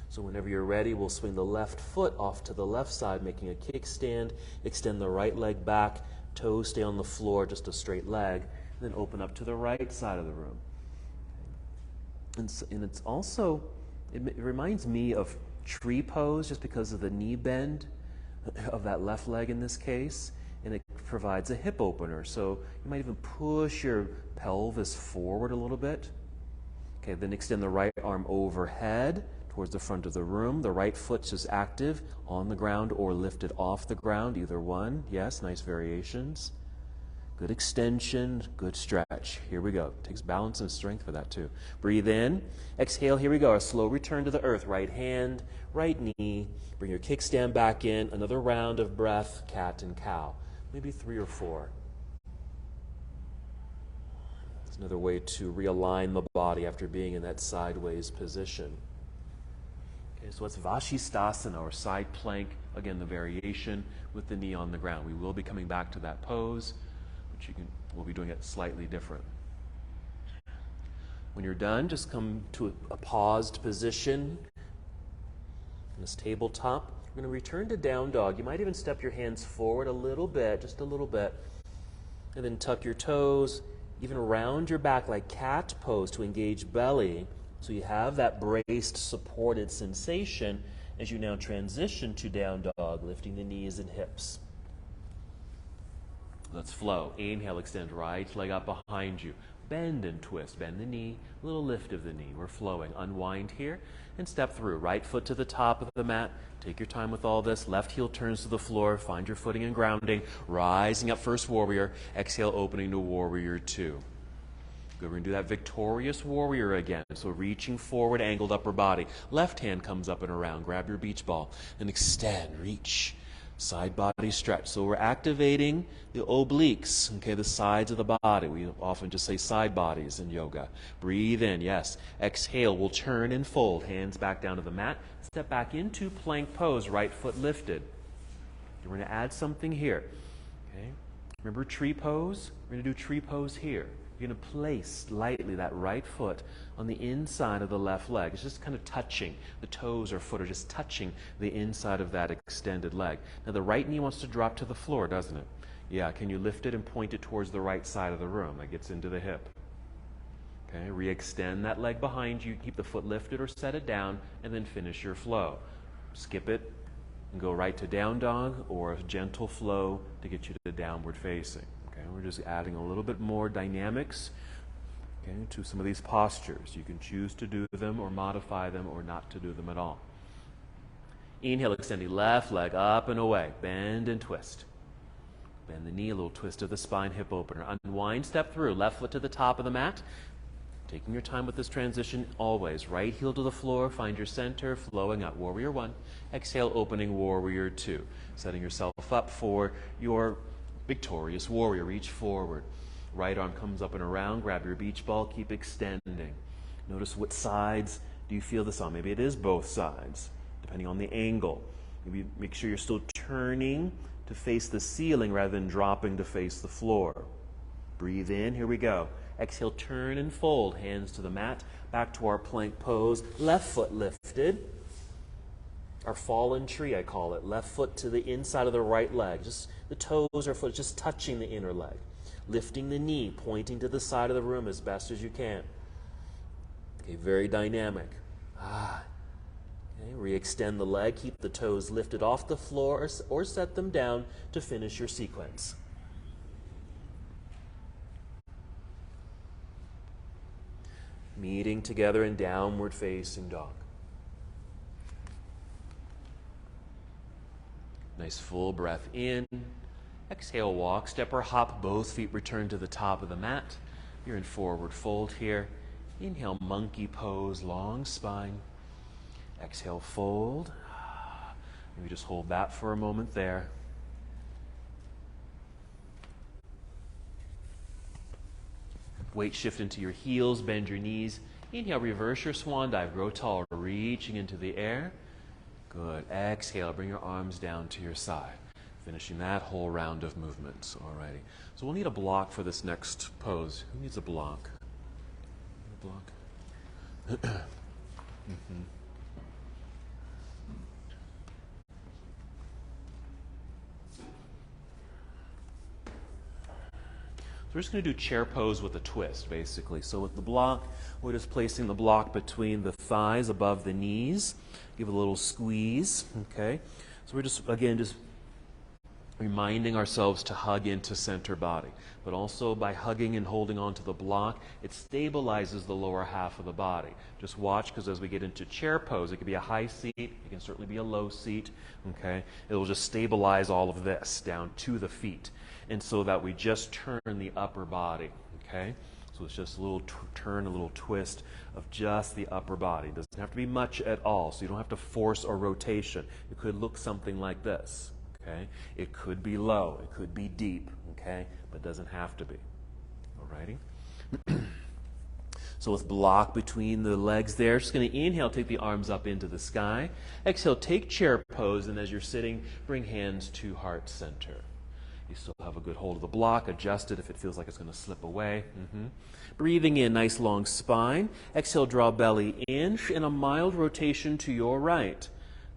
S2: So whenever you're ready, we'll swing the left foot off to the left side, making a kickstand. Extend the right leg back, toes stay on the floor, just a straight leg, and then open up to the right side of the room. And it's also, it reminds me of tree pose, just because of the knee bend of that left leg in this case, and it provides a hip opener. So you might even push your pelvis forward a little bit. Okay, then extend the right arm overhead towards the front of the room. The right foot's just active on the ground or lifted off the ground, either one. Yes, nice variations. Good extension, good stretch. Here we go. Takes balance and strength for that too. Breathe in. Exhale, here we go. A slow return to the earth. Right hand, right knee. Bring your kickstand back in. Another round of breath, cat and cow. Maybe 3 or 4. It's another way to realign the body after being in that sideways position. Okay, so it's Vashisthasana, or side plank. Again, the variation with the knee on the ground. We will be coming back to that pose. We'll be doing it slightly different. When you're done, just come to a paused position in this tabletop. We're going to return to down dog. You might even step your hands forward a little bit, just a little bit, and then tuck your toes, even round your back like cat pose to engage belly, so you have that braced, supported sensation as you now transition to down dog, lifting the knees and hips. Let's flow. Inhale, extend right leg up behind you. Bend and twist. Bend the knee. A little lift of the knee. We're flowing. Unwind here and step through. Right foot to the top of the mat. Take your time with all this. Left heel turns to the floor. Find your footing and grounding. Rising up, first warrior. Exhale, opening to warrior 2. Good. We're going to do that victorious warrior again. So reaching forward, angled upper body. Left hand comes up and around. Grab your beach ball and extend. Reach. Side body stretch. So we're activating the obliques, okay, the sides of the body. We often just say side bodies in yoga. Breathe in, yes. Exhale, we'll turn and fold. Hands back down to the mat. Step back into plank pose, right foot lifted. We're going to add something here. Okay. Remember tree pose? We're going to do tree pose here. You're going to place lightly that right foot on the inside of the left leg. It's just kind of touching. The toes or foot are just touching the inside of that extended leg. Now the right knee wants to drop to the floor, doesn't it? Yeah, can you lift it and point it towards the right side of the room? That gets into the hip. Okay, re-extend that leg behind you. Keep the foot lifted or set it down, and then finish your flow. Skip it and go right to down dog, or a gentle flow to get you to downward facing.
S1: Okay, we're just adding a little bit more dynamics, okay, to some of these postures. You can choose to do them or modify them or not to do them at all. Inhale, extending left leg up and away. Bend and twist. Bend the knee, a little twist of the spine, hip opener. Unwind, step through. Left foot to the top of the mat. Taking your time with this transition always. Right heel to the floor, find your center, flowing up. Warrior 1. Exhale, opening Warrior 2. Setting yourself up for your victorious warrior. Reach forward. Right arm comes up and around. Grab your beach ball, keep extending. Notice what sides do you feel this on. Maybe it is both sides, depending on the angle. Maybe make sure you're still turning to face the ceiling rather than dropping to face the floor. Breathe in, here we go. Exhale, turn and fold, hands to the mat, back to our plank pose, left foot lifted. Our fallen tree, I call it. Left foot to the inside of the right leg. Just the toes or foot just touching the inner leg. Lifting the knee, pointing to the side of the room as best as you can. Okay, very dynamic. Okay, re-extend the leg, keep the toes lifted off the floor or set them down to finish your sequence. Meeting together in downward facing dog. Nice full breath in. Exhale, walk, step or hop. Both feet return to the top of the mat. You're in forward fold here. Inhale, monkey pose, long spine. Exhale, fold. Maybe just hold that for a moment there. Weight shift into your heels, bend your knees. Inhale, reverse your swan dive, grow tall, reaching into the air. Good. Exhale, bring your arms down to your side. Finishing that whole round of movements. Alrighty. So we'll need a block for this next pose. Who needs a block? A block? So we're just going to do chair pose with a twist, basically. So with the block, we're just placing the block between the thighs above the knees. Give it a little squeeze, okay? So we're just, again, just reminding ourselves to hug into center body. But also by hugging and holding onto the block, it stabilizes the lower half of the body. Just watch, because as we get into chair pose, it can be a high seat, it can certainly be a low seat, okay? It will just stabilize all of this down to the feet. And so that we just turn the upper body, okay? So it's just a little turn, a little twist of just the upper body. It doesn't have to be much at all, so you don't have to force a rotation. It could look something like this, okay? It could be low, it could be deep, okay? But it doesn't have to be, alrighty? So with block between the legs there, just going to inhale, take the arms up into the sky. Exhale, take chair pose, and as you're sitting, bring hands to heart center. You still have a good hold of the block. Adjust it if it feels like it's going to slip away. Breathing in, nice long spine. Exhale, draw belly in, and a mild rotation to your right.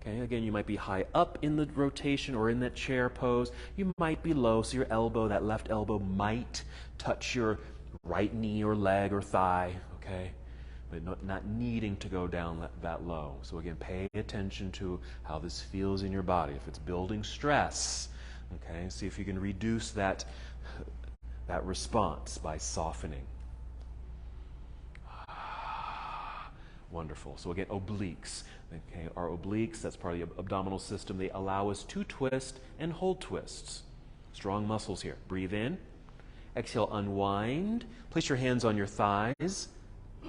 S1: Okay, again, you might be high up in the rotation or in that chair pose. You might be low, so your elbow, that left elbow, might touch your right knee or leg or thigh, okay? But not needing to go down that low. So again, pay attention to how this feels in your body. If it's building stress, okay, see if you can reduce that response by softening. Wonderful. So again, obliques. Okay, our obliques, that's part of the abdominal system. They allow us to twist and hold twists. Strong muscles here. Breathe in. Exhale, unwind. Place your hands on your thighs.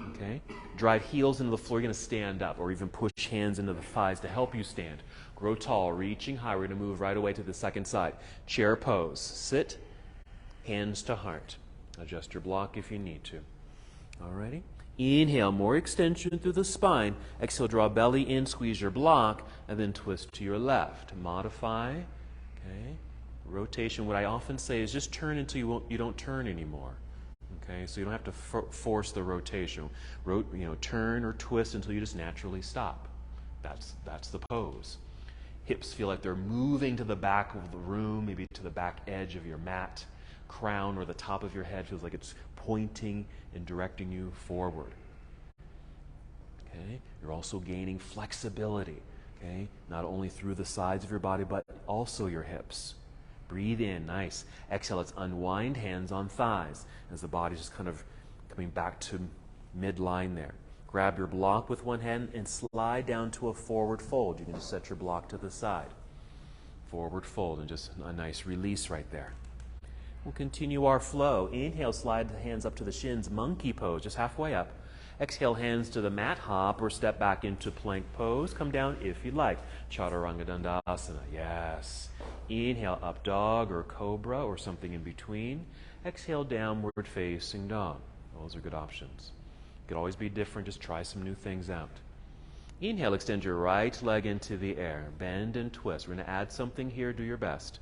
S1: Okay. Drive heels into the floor. You're going to stand up, or even push hands into the thighs to help you stand. Grow tall, reaching high. We're going to move right away to the second side. Chair pose. Sit, hands to heart. Adjust your block if you need to. Alrighty. Inhale, more extension through the spine. Exhale, draw belly in, squeeze your block, and then twist to your left. Modify. Okay. Rotation. What I often say is just turn until you don't turn anymore. Okay, so you don't have to force the rotation. Turn or twist until you just naturally stop. That's the pose. Hips feel like they're moving to the back of the room, maybe to the back edge of your mat. Crown or the top of your head feels like it's pointing and directing you forward. Okay, you're also gaining flexibility. Okay, not only through the sides of your body, but also your hips. Breathe in, nice. Exhale, let's unwind, hands on thighs, as the body's just kind of coming back to midline there. Grab your block with one hand and slide down to a forward fold. You can just set your block to the side. Forward fold, and just a nice release right there. We'll continue our flow. Inhale, slide the hands up to the shins, monkey pose, just halfway up. Exhale, hands to the mat, hop or step back into plank pose. Come down if you like. Chaturanga Dandasana, yes. Inhale, up dog or cobra or something in between. Exhale, downward facing dog. Those are good options. Could always be different, just try some new things out. Inhale, extend your right leg into the air. Bend and twist. We're going to add something here, do your best.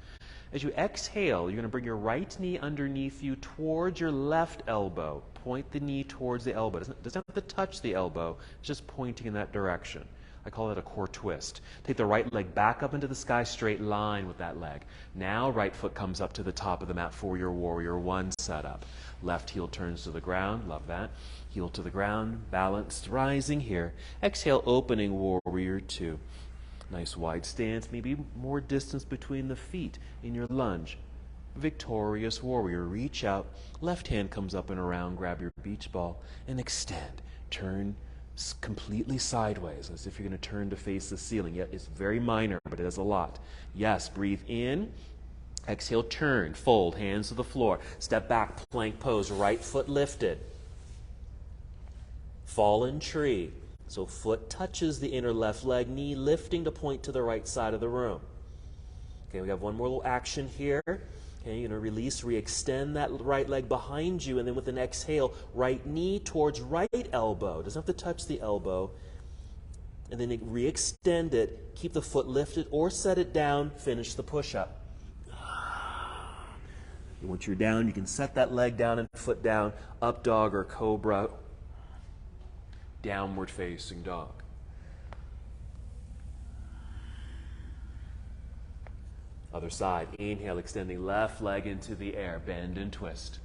S1: As you exhale, you're going to bring your right knee underneath you towards your left elbow. Point the knee towards the elbow. It doesn't have to touch the elbow. It's just pointing in that direction. I call it a core twist. Take the right leg back up into the sky, straight line with that leg. Now right foot comes up to the top of the mat for your warrior one setup. Left heel turns to the ground. Love that. Heel to the ground. Balanced, rising here. Exhale, opening warrior two. Nice wide stance, maybe more distance between the feet in your lunge. Victorious warrior, reach out, left hand comes up and around, grab your beach ball and extend. Turn completely sideways as if you're going to turn to face the ceiling. Yet it's very minor, but it does a lot. Yes, breathe in. Exhale, turn, fold, hands to the floor. Step back, plank pose, right foot lifted. Fallen tree. So foot touches the inner left leg, knee lifting to point to the right side of the room. Okay, we have one more little action here. Okay, you're going to release, re-extend that right leg behind you, and then with an exhale, right knee towards right elbow. Doesn't have to touch the elbow. And then re-extend it, keep the foot lifted or set it down, finish the push-up. And once you're down, you can set that leg down and foot down, up dog or cobra. Downward facing dog. Other side. Inhale, extending left leg into the air. Bend and twist.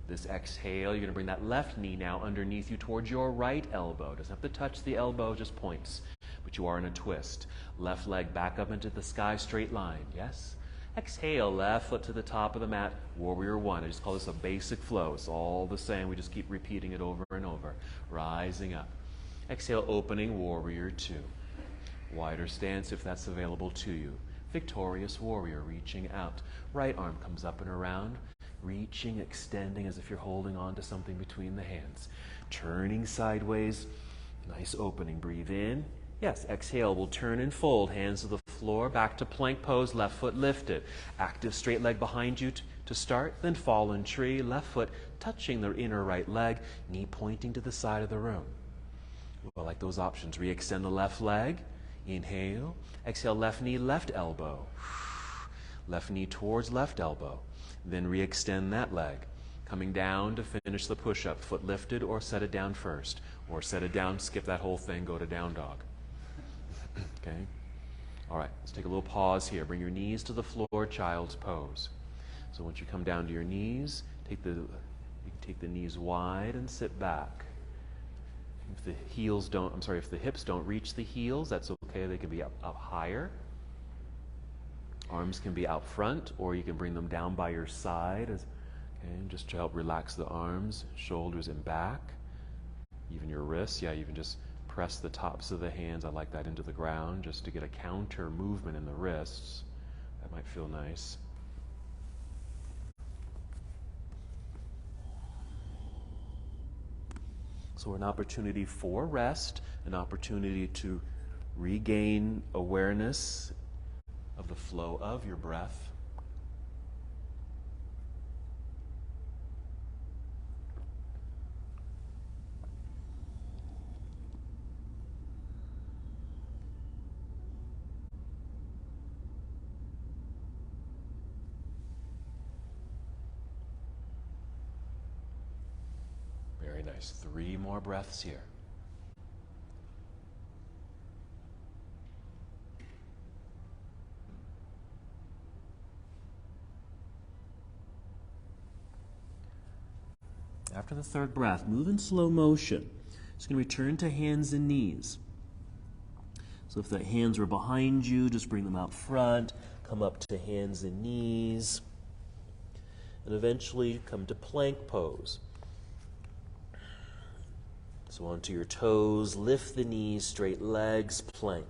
S1: This exhale, you're going to bring that left knee now underneath you towards your right elbow. Doesn't have to touch the elbow, just points. But you are in a twist. Left leg back up into the sky, straight line. Yes? Exhale, left foot to the top of the mat. Warrior one. I just call this a basic flow. It's all the same. We just keep repeating it over and over. Rising up. Exhale, opening warrior two. Wider stance if that's available to you. Victorious warrior, reaching out. Right arm comes up and around. Reaching, extending as if you're holding on to something between the hands. Turning sideways. Nice opening. Breathe in. Yes, exhale. We'll turn and fold. Hands to the floor. Back to plank pose. Left foot lifted. Active straight leg behind you to start. Then fallen tree. Left foot touching the inner right leg. Knee pointing to the side of the room. Well, I like those options. Re-extend the left leg. Inhale. Exhale, left knee, left elbow. Left knee towards left elbow. Then re-extend that leg. Coming down to finish the push-up. Foot lifted or set it down first. Or set it down, skip that whole thing, go to down dog. Okay? All right, let's take a little pause here. Bring your knees to the floor, child's pose. So once you come down to your knees, you can take the knees wide and sit back. If the hips don't reach the heels, that's okay. They can be up higher. Arms can be out front, or you can bring them down by your side, just to help relax the arms, shoulders, and back. Even your wrists, even just press the tops of the hands. I like that into the ground, just to get a counter movement in the wrists. That might feel nice. So an opportunity for rest, an opportunity to regain awareness of the flow of your breath. Very nice. 3 more breaths here. After the 3rd breath, move in slow motion. Just going to return to hands and knees. So if the hands were behind you, just bring them out front.
S2: come up to hands and knees, and eventually come to plank pose. So onto your toes, lift the knees, straight legs, plank.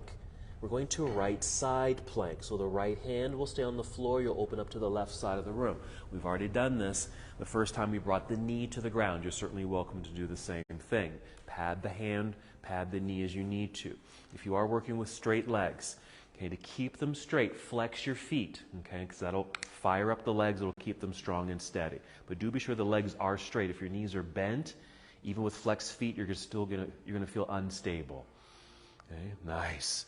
S2: We're going to a right side plank. So the right hand will stay on the floor. You'll open up to the left side of the room. We've already done this the first time we brought the knee to the ground. You're certainly welcome to do the same thing. Pad the hand, pad the knee as you need to. If you are working with straight legs, okay, to keep them straight, flex your feet, okay, because that'll fire up the legs. It'll keep them strong and steady. But do be sure the legs are straight. If your knees are bent, even with flexed feet, you're gonna feel unstable. Okay, nice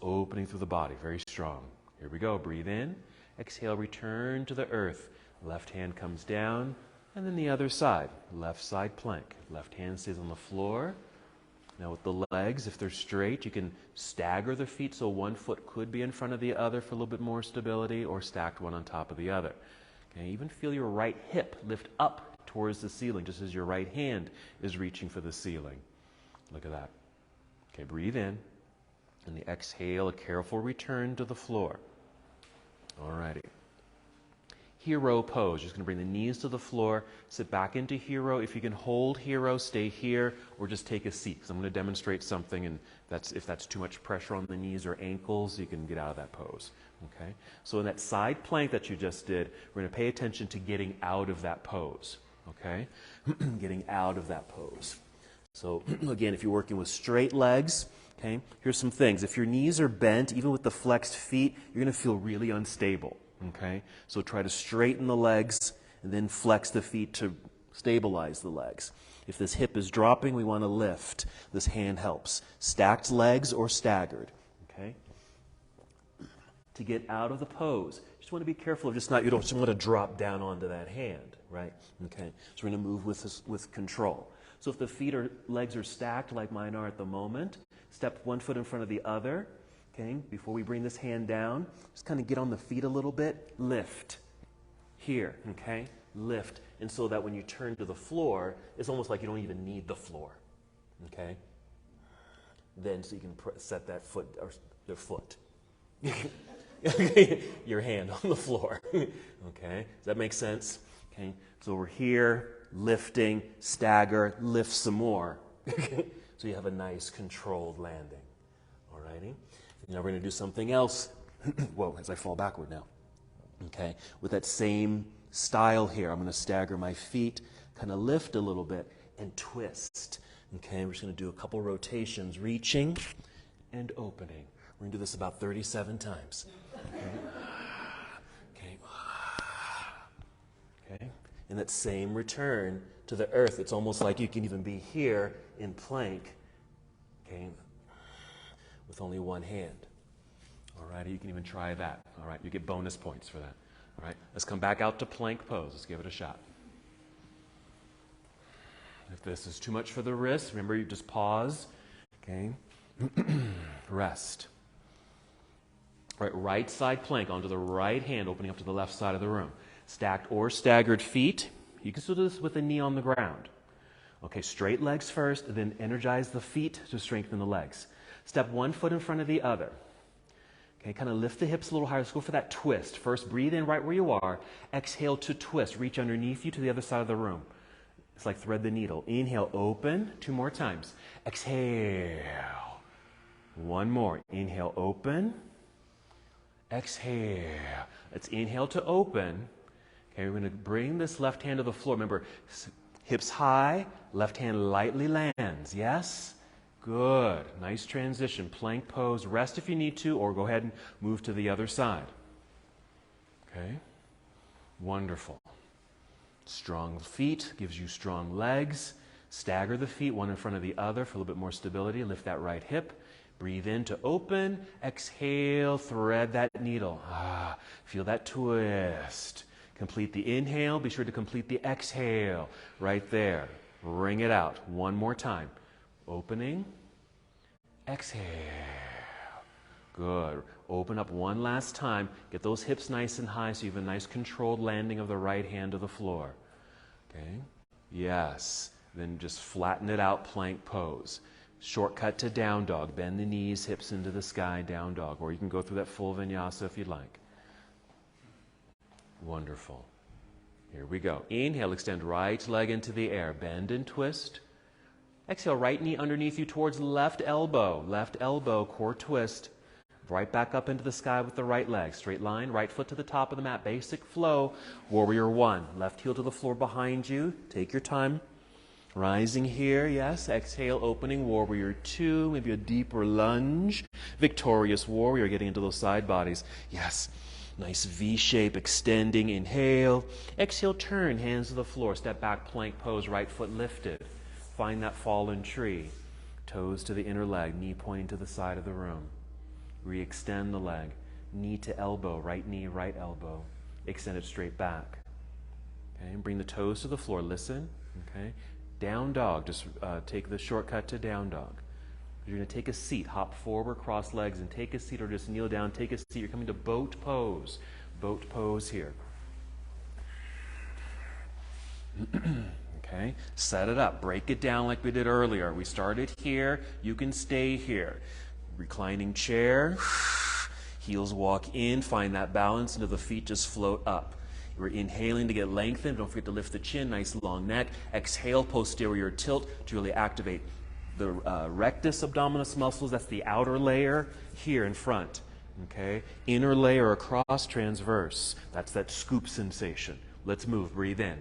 S2: opening through the body, very strong. Here we go. Breathe in, exhale, return to the earth. Left hand comes down, and then the other side. Left side plank. Left hand stays on the floor. Now with the legs, if they're straight, you can stagger the feet so one foot could be in front of the other for a little bit more stability, or stacked one on top of the other. Okay, even feel your right hip lift up towards the ceiling, just as your right hand is reaching for the ceiling. Look at that. Okay, breathe in, and the exhale, a careful return to the floor. Alrighty. Hero pose. Just going to bring the knees to the floor, sit back into hero. If you can hold hero, stay here, or just take a seat, because I'm going to demonstrate something, and if that's too much pressure on the knees or ankles, you can get out of that pose. Okay? So in that side plank that you just did, we're going to pay attention to getting out of that pose. Okay? Getting out of that pose. So again, if you're working with straight legs, okay, here's some things. If your knees are bent, even with the flexed feet, you're going to feel really unstable. Okay? So try to straighten the legs and then flex the feet to stabilize the legs. If this hip is dropping, we want to lift. This hand helps. Stacked legs or staggered. Okay? To get out of the pose, just want to be careful of you don't just want to drop down onto that hand, right? Okay? So we're going to move with control. So if the legs are stacked like mine are at the moment, step one foot in front of the other. Okay, before we bring this hand down, just kind of get on the feet a little bit, lift. Here, okay, lift. And so that when you turn to the floor, it's almost like you don't even need the floor, okay? Then so you can set that foot, or their foot, your hand on the floor, okay? Does that make sense? Okay, so we're here, lifting, stagger, lift some more. So you have a nice controlled landing, all righty? Now we're going to do something else. Whoa, as I fall backward now. Okay, with that same style here, I'm going to stagger my feet, kind of lift a little bit, and twist. Okay, we're just going to do a couple rotations, reaching and opening. We're going to do this about 37 times. Okay. Okay, and that same return to the earth. It's almost like you can even be here in plank. Okay, with only one hand. All right, you can even try that. All right, you get bonus points for that. All right, let's come back out to plank pose. Let's give it a shot. If this is too much for the wrist, remember you just pause. Okay, rest. All right side plank onto the right hand, opening up to the left side of the room. Stacked or staggered feet. You can still do this with the knee on the ground. Okay, straight legs first, then energize the feet to strengthen the legs. Step one foot in front of the other. Okay, kind of lift the hips a little higher. Let's go for that twist. First, breathe in right where you are. Exhale to twist. Reach underneath you to the other side of the room. It's like thread the needle. Inhale, open. 2 more times. Exhale. 1 more. Inhale, open. Exhale. Let's inhale to open. Okay, we're going to bring this left hand to the floor. Remember, hips high, left hand lightly lands. Yes? Good. Nice transition. Plank pose. Rest if you need to, or go ahead and move to the other side. Okay? Wonderful. Strong feet gives you strong legs. Stagger the feet, one in front of the other for a little bit more stability. Lift that right hip. Breathe in to open. Exhale. Thread that needle. Feel that twist. Complete the inhale. Be sure to complete the exhale. Right there. Bring it out. 1 more time. Opening. Exhale. Good. Open up one last time. Get those hips nice and high so you have a nice controlled landing of the right hand to the floor. Okay? Yes. Then just flatten it out, plank pose. Shortcut to down dog. Bend the knees, hips into the sky, down dog. Or you can go through that full vinyasa if you'd like.
S1: Wonderful. Here we go. Inhale, extend right leg into the air. Bend and twist. Exhale, right knee underneath you towards left elbow. Left elbow, core twist. Right back up into the sky with the right leg. Straight line, right foot to the top of the mat. Basic flow. Warrior one. Left heel to the floor behind you. Take your time. Rising here, yes. Exhale, opening. Warrior two. Maybe a deeper lunge. Victorious warrior, getting into those side bodies. Yes. Nice V shape, extending. Inhale. Exhale, turn. Hands to the floor. Step back, plank pose. Right foot lifted. Find that fallen tree. Toes to the inner leg. Knee pointing to the side of the room. Re-extend the leg, knee to elbow, right knee, right elbow. Extend it straight back. Okay, and bring the toes to the floor. Listen. Okay, down dog. Just take the shortcut to down dog. You're going to take a seat. Hop forward, cross legs, and take a seat, or just kneel down. Take a seat. You're coming to boat pose. Boat pose here. Okay, set it up. Break it down like we did earlier. We started here. You can stay here. Reclining chair, heels walk in, find that balance until the feet just float up. We're inhaling to get lengthened. Don't forget to lift the chin, nice long neck. Exhale, posterior tilt to really activate the rectus abdominis muscles. That's the outer layer here in front. Okay, inner layer across, transverse. That's that scoop sensation. Let's move, breathe in.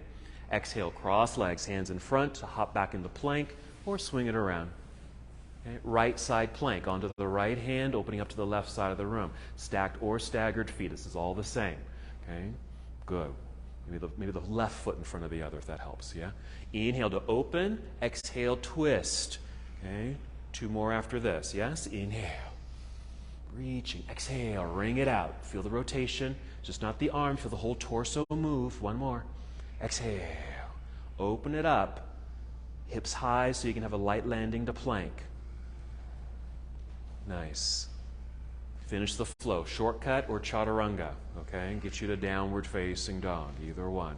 S1: Exhale, cross legs, hands in front to hop back into plank or swing it around. Okay. Right side plank onto the right hand, opening up to the left side of the room. Stacked or staggered feet. This is all the same. Okay, good. Maybe the left foot in front of the other, if that helps. Yeah. Inhale to open. Exhale, twist. Okay. Two more after this. Yes. Inhale. Reaching. Exhale. Ring it out. Feel the rotation. Just not the arm. Feel the whole torso move. One more. Exhale. Open it up. Hips high so you can have a light landing to plank. Nice. Finish the flow. Shortcut or chaturanga. Okay? Get you to downward facing dog. Either one.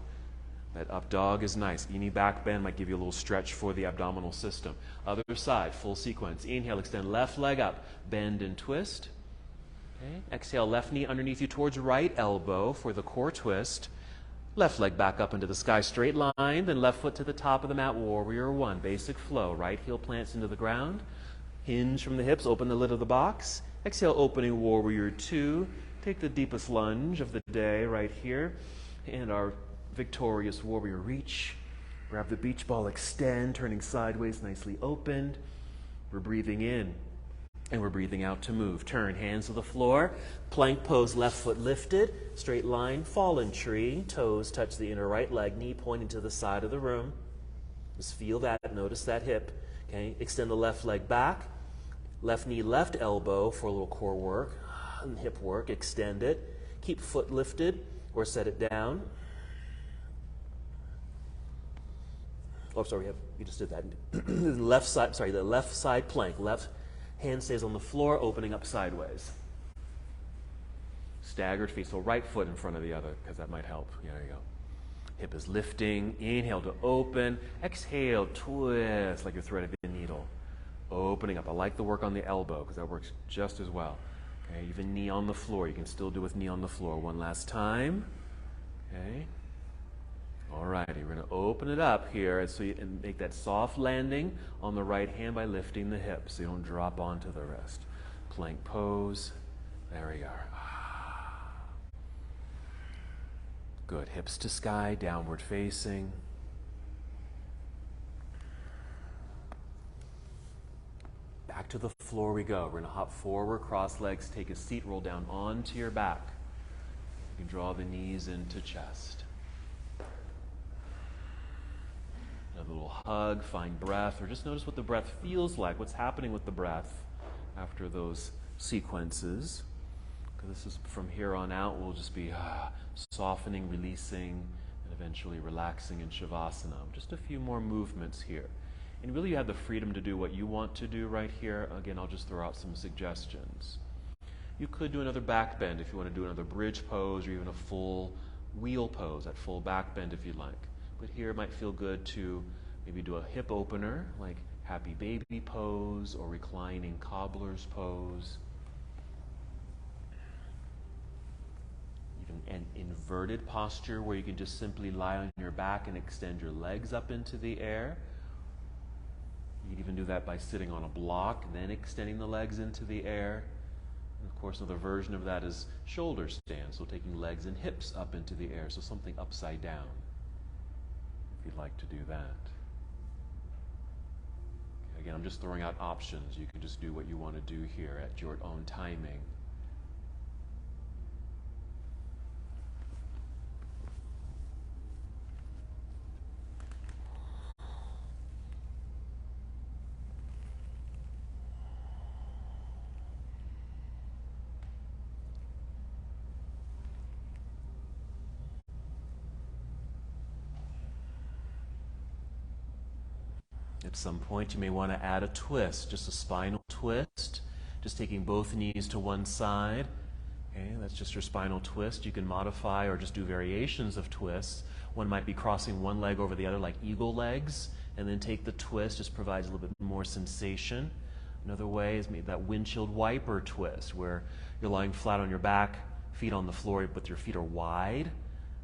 S1: That up dog is nice. Any back bend might give you a little stretch for the abdominal system. Other side, full sequence. Inhale, extend left leg up. Bend and twist. Okay? Exhale, left knee underneath you towards right elbow for the core twist. Left leg back up into the sky, straight line. Then left foot to the top of the mat. Warrior one. Basic flow. Right heel plants into the ground. Hinge from the hips, open the lid of the box. Exhale, opening warrior two. Take the deepest lunge of the day right here. And our victorious warrior reach. Grab the beach ball, extend, turning sideways, nicely opened. We're breathing in and we're breathing out to move. Turn, hands to the floor. Plank pose, left foot lifted. Straight line, fallen tree. Toes touch the inner right leg, knee pointing to the side of the room. Just feel that, notice that hip. Okay, extend the left leg back. Left knee, left elbow for a little core work and hip work. Extend it. Keep foot lifted or set it down. Oh, sorry, we just did that. The left side plank. Left hand stays on the floor, opening up sideways. Staggered feet, so right foot in front of the other, because that might help. Yeah, there you go. Hip is lifting. Inhale to open. Exhale, twist like you're threading a needle. Opening up. I like the work on the elbow because that works just as well. Okay, even knee on the floor. You can still do with knee on the floor. One last time. Okay. All righty. We're going to open it up here and make that soft landing on the right hand by lifting the hips so you don't drop onto the wrist. Plank pose. There we are. Good. Hips to sky, downward facing. Back to the floor we go. We're going to hop forward, cross legs, take a seat, roll down onto your back. You can draw the knees into chest. Another little hug, find breath, or just notice what the breath feels like, what's happening with the breath after those sequences. Because this is from here on out, we'll just be softening, releasing, and eventually relaxing in Shavasana. Just a few more movements here. And really you have the freedom to do what you want to do right here. Again, I'll just throw out some suggestions. You could do another back bend if you want to do another bridge pose or even a full wheel pose, that full back bend if you'd like. But here it might feel good to maybe do a hip opener, like happy baby pose or reclining cobbler's pose. Even an inverted posture where you can just simply lie on your back and extend your legs up into the air. You can even do that by sitting on a block, then extending the legs into the air. And of course, another version of that is shoulder stand, so taking legs and hips up into the air, so something upside down, if you'd like to do that. Okay, again, I'm just throwing out options. You can just do what you want to do here at your own timing. At some point, you may want to add a twist, just a spinal twist, just taking both knees to one side. Okay, that's just your spinal twist. You can modify or just do variations of twists. One might be crossing one leg over the other like eagle legs, and then take the twist, just provides a little bit more sensation. Another way is maybe that windshield wiper twist, where you're lying flat on your back, feet on the floor, but your feet are wide,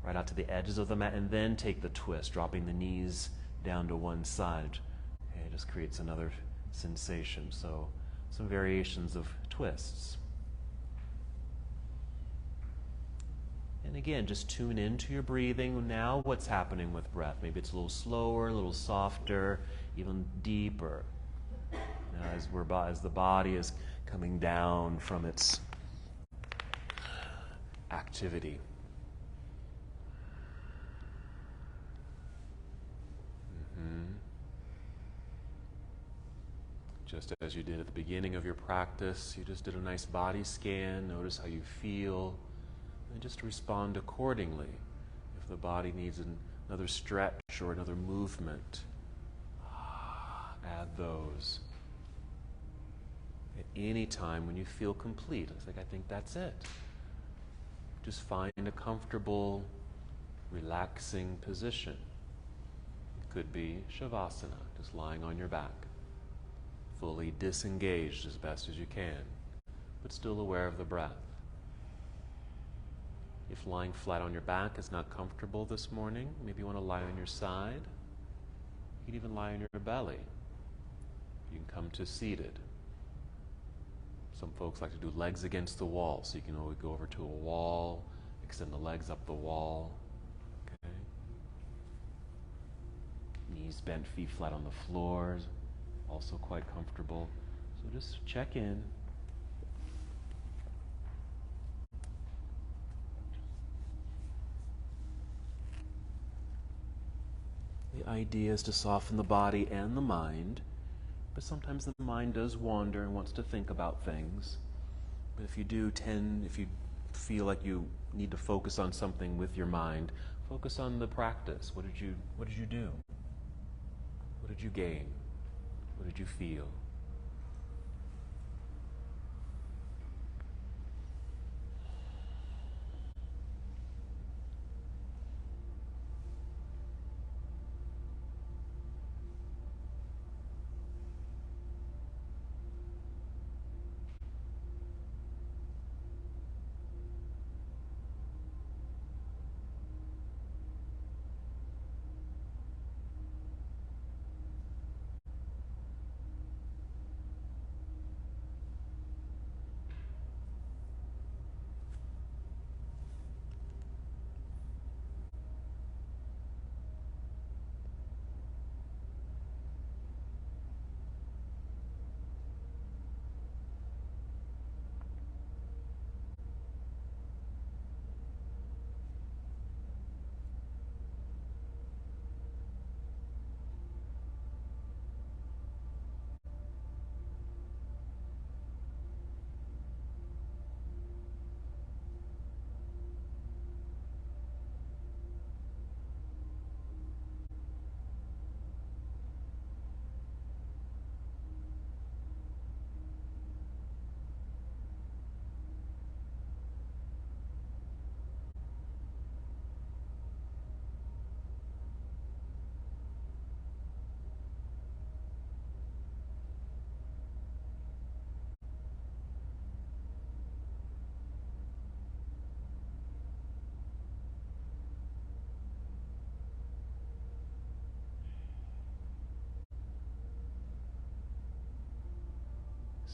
S1: right out to the edges of the mat, and then take the twist, dropping the knees down to one side. It just creates another sensation. So some variations of twists. And again, just tune into your breathing. Now what's happening with breath? Maybe it's a little slower, a little softer, even deeper. Now as the body is coming down from its activity. Just as you did at the beginning of your practice, you just did a nice body scan. Notice how you feel, and just respond accordingly. If the body needs another stretch or another movement, add those. At any time when you feel complete, it's like, I think that's it. Just find a comfortable, relaxing position. It could be Shavasana, just lying on your back, fully disengaged as best as you can, but still aware of the breath. If lying flat on your back is not comfortable this morning, maybe you want to lie on your side. You can even lie on your belly. You can come to seated. Some folks like to do legs against the wall, so you can always go over to a wall, extend the legs up the wall. Okay. Knees bent, feet flat on the floor. Also quite comfortable. So just check in. The idea is to soften the body and the mind, but sometimes the mind does wander and wants to think about things. But if you feel like you need to focus on something with your mind, focus on the practice. What did you do? What did you gain? What did you feel?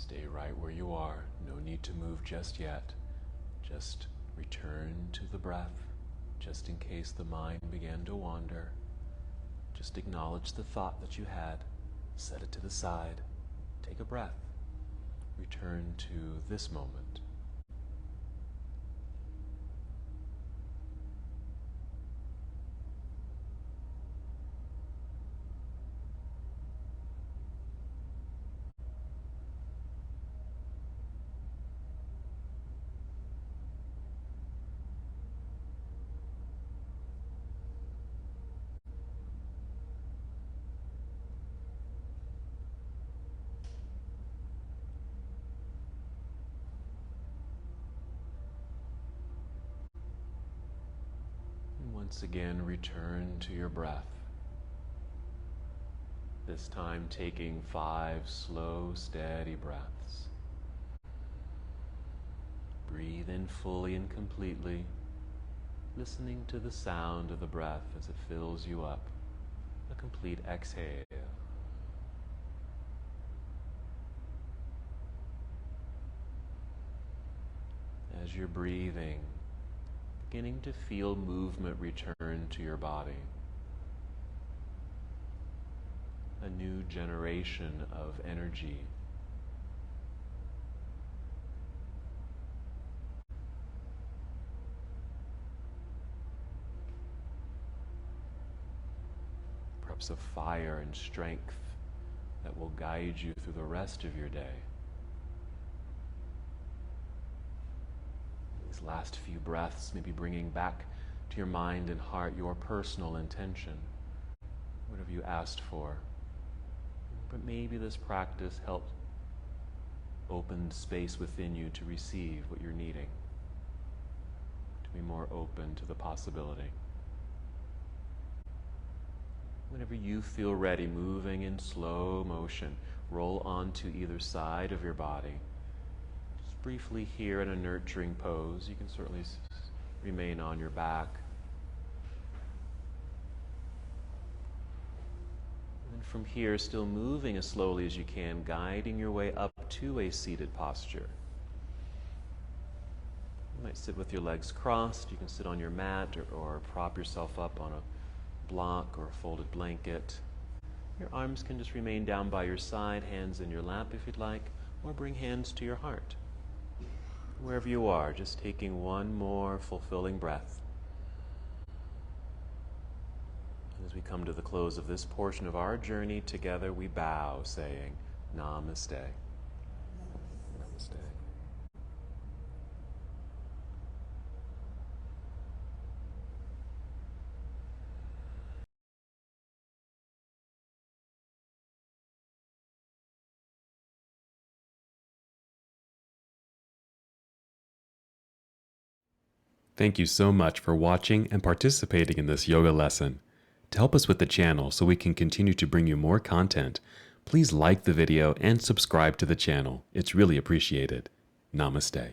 S1: Stay right where you are. No need to move just yet. Just return to the breath, just in case the mind began to wander. Just acknowledge the thought that you had. Set it to the side. Take a breath. Return to this moment. Once again, return to your breath. This time taking 5 slow, steady breaths. Breathe in fully and completely, listening to the sound of the breath as it fills you up. A complete exhale. As you're breathing, beginning to feel movement return to your body. A new generation of energy. Perhaps a fire and strength that will guide you through the rest of your day. These last few breaths, maybe bringing back to your mind and heart your personal intention, whatever you asked for. But maybe this practice helped open space within you to receive what you're needing, to be more open to the possibility. Whenever you feel ready, moving in slow motion, roll onto either side of your body. Just briefly here in a nurturing pose. You can certainly remain on your back. And from here, still moving as slowly as you can, guiding your way up to a seated posture. You might sit with your legs crossed. You can sit on your mat or prop yourself up on a block or a folded blanket. Your arms can just remain down by your side, hands in your lap if you'd like, or bring hands to your heart. Wherever you are, just taking one more fulfilling breath. And as we come to the close of this portion of our journey together, we bow, saying, Namaste. Namaste.
S3: Thank you so much for watching and participating in this yoga lesson. To help us with the channel so we can continue to bring you more content, please like the video and subscribe to the channel. It's really appreciated. Namaste.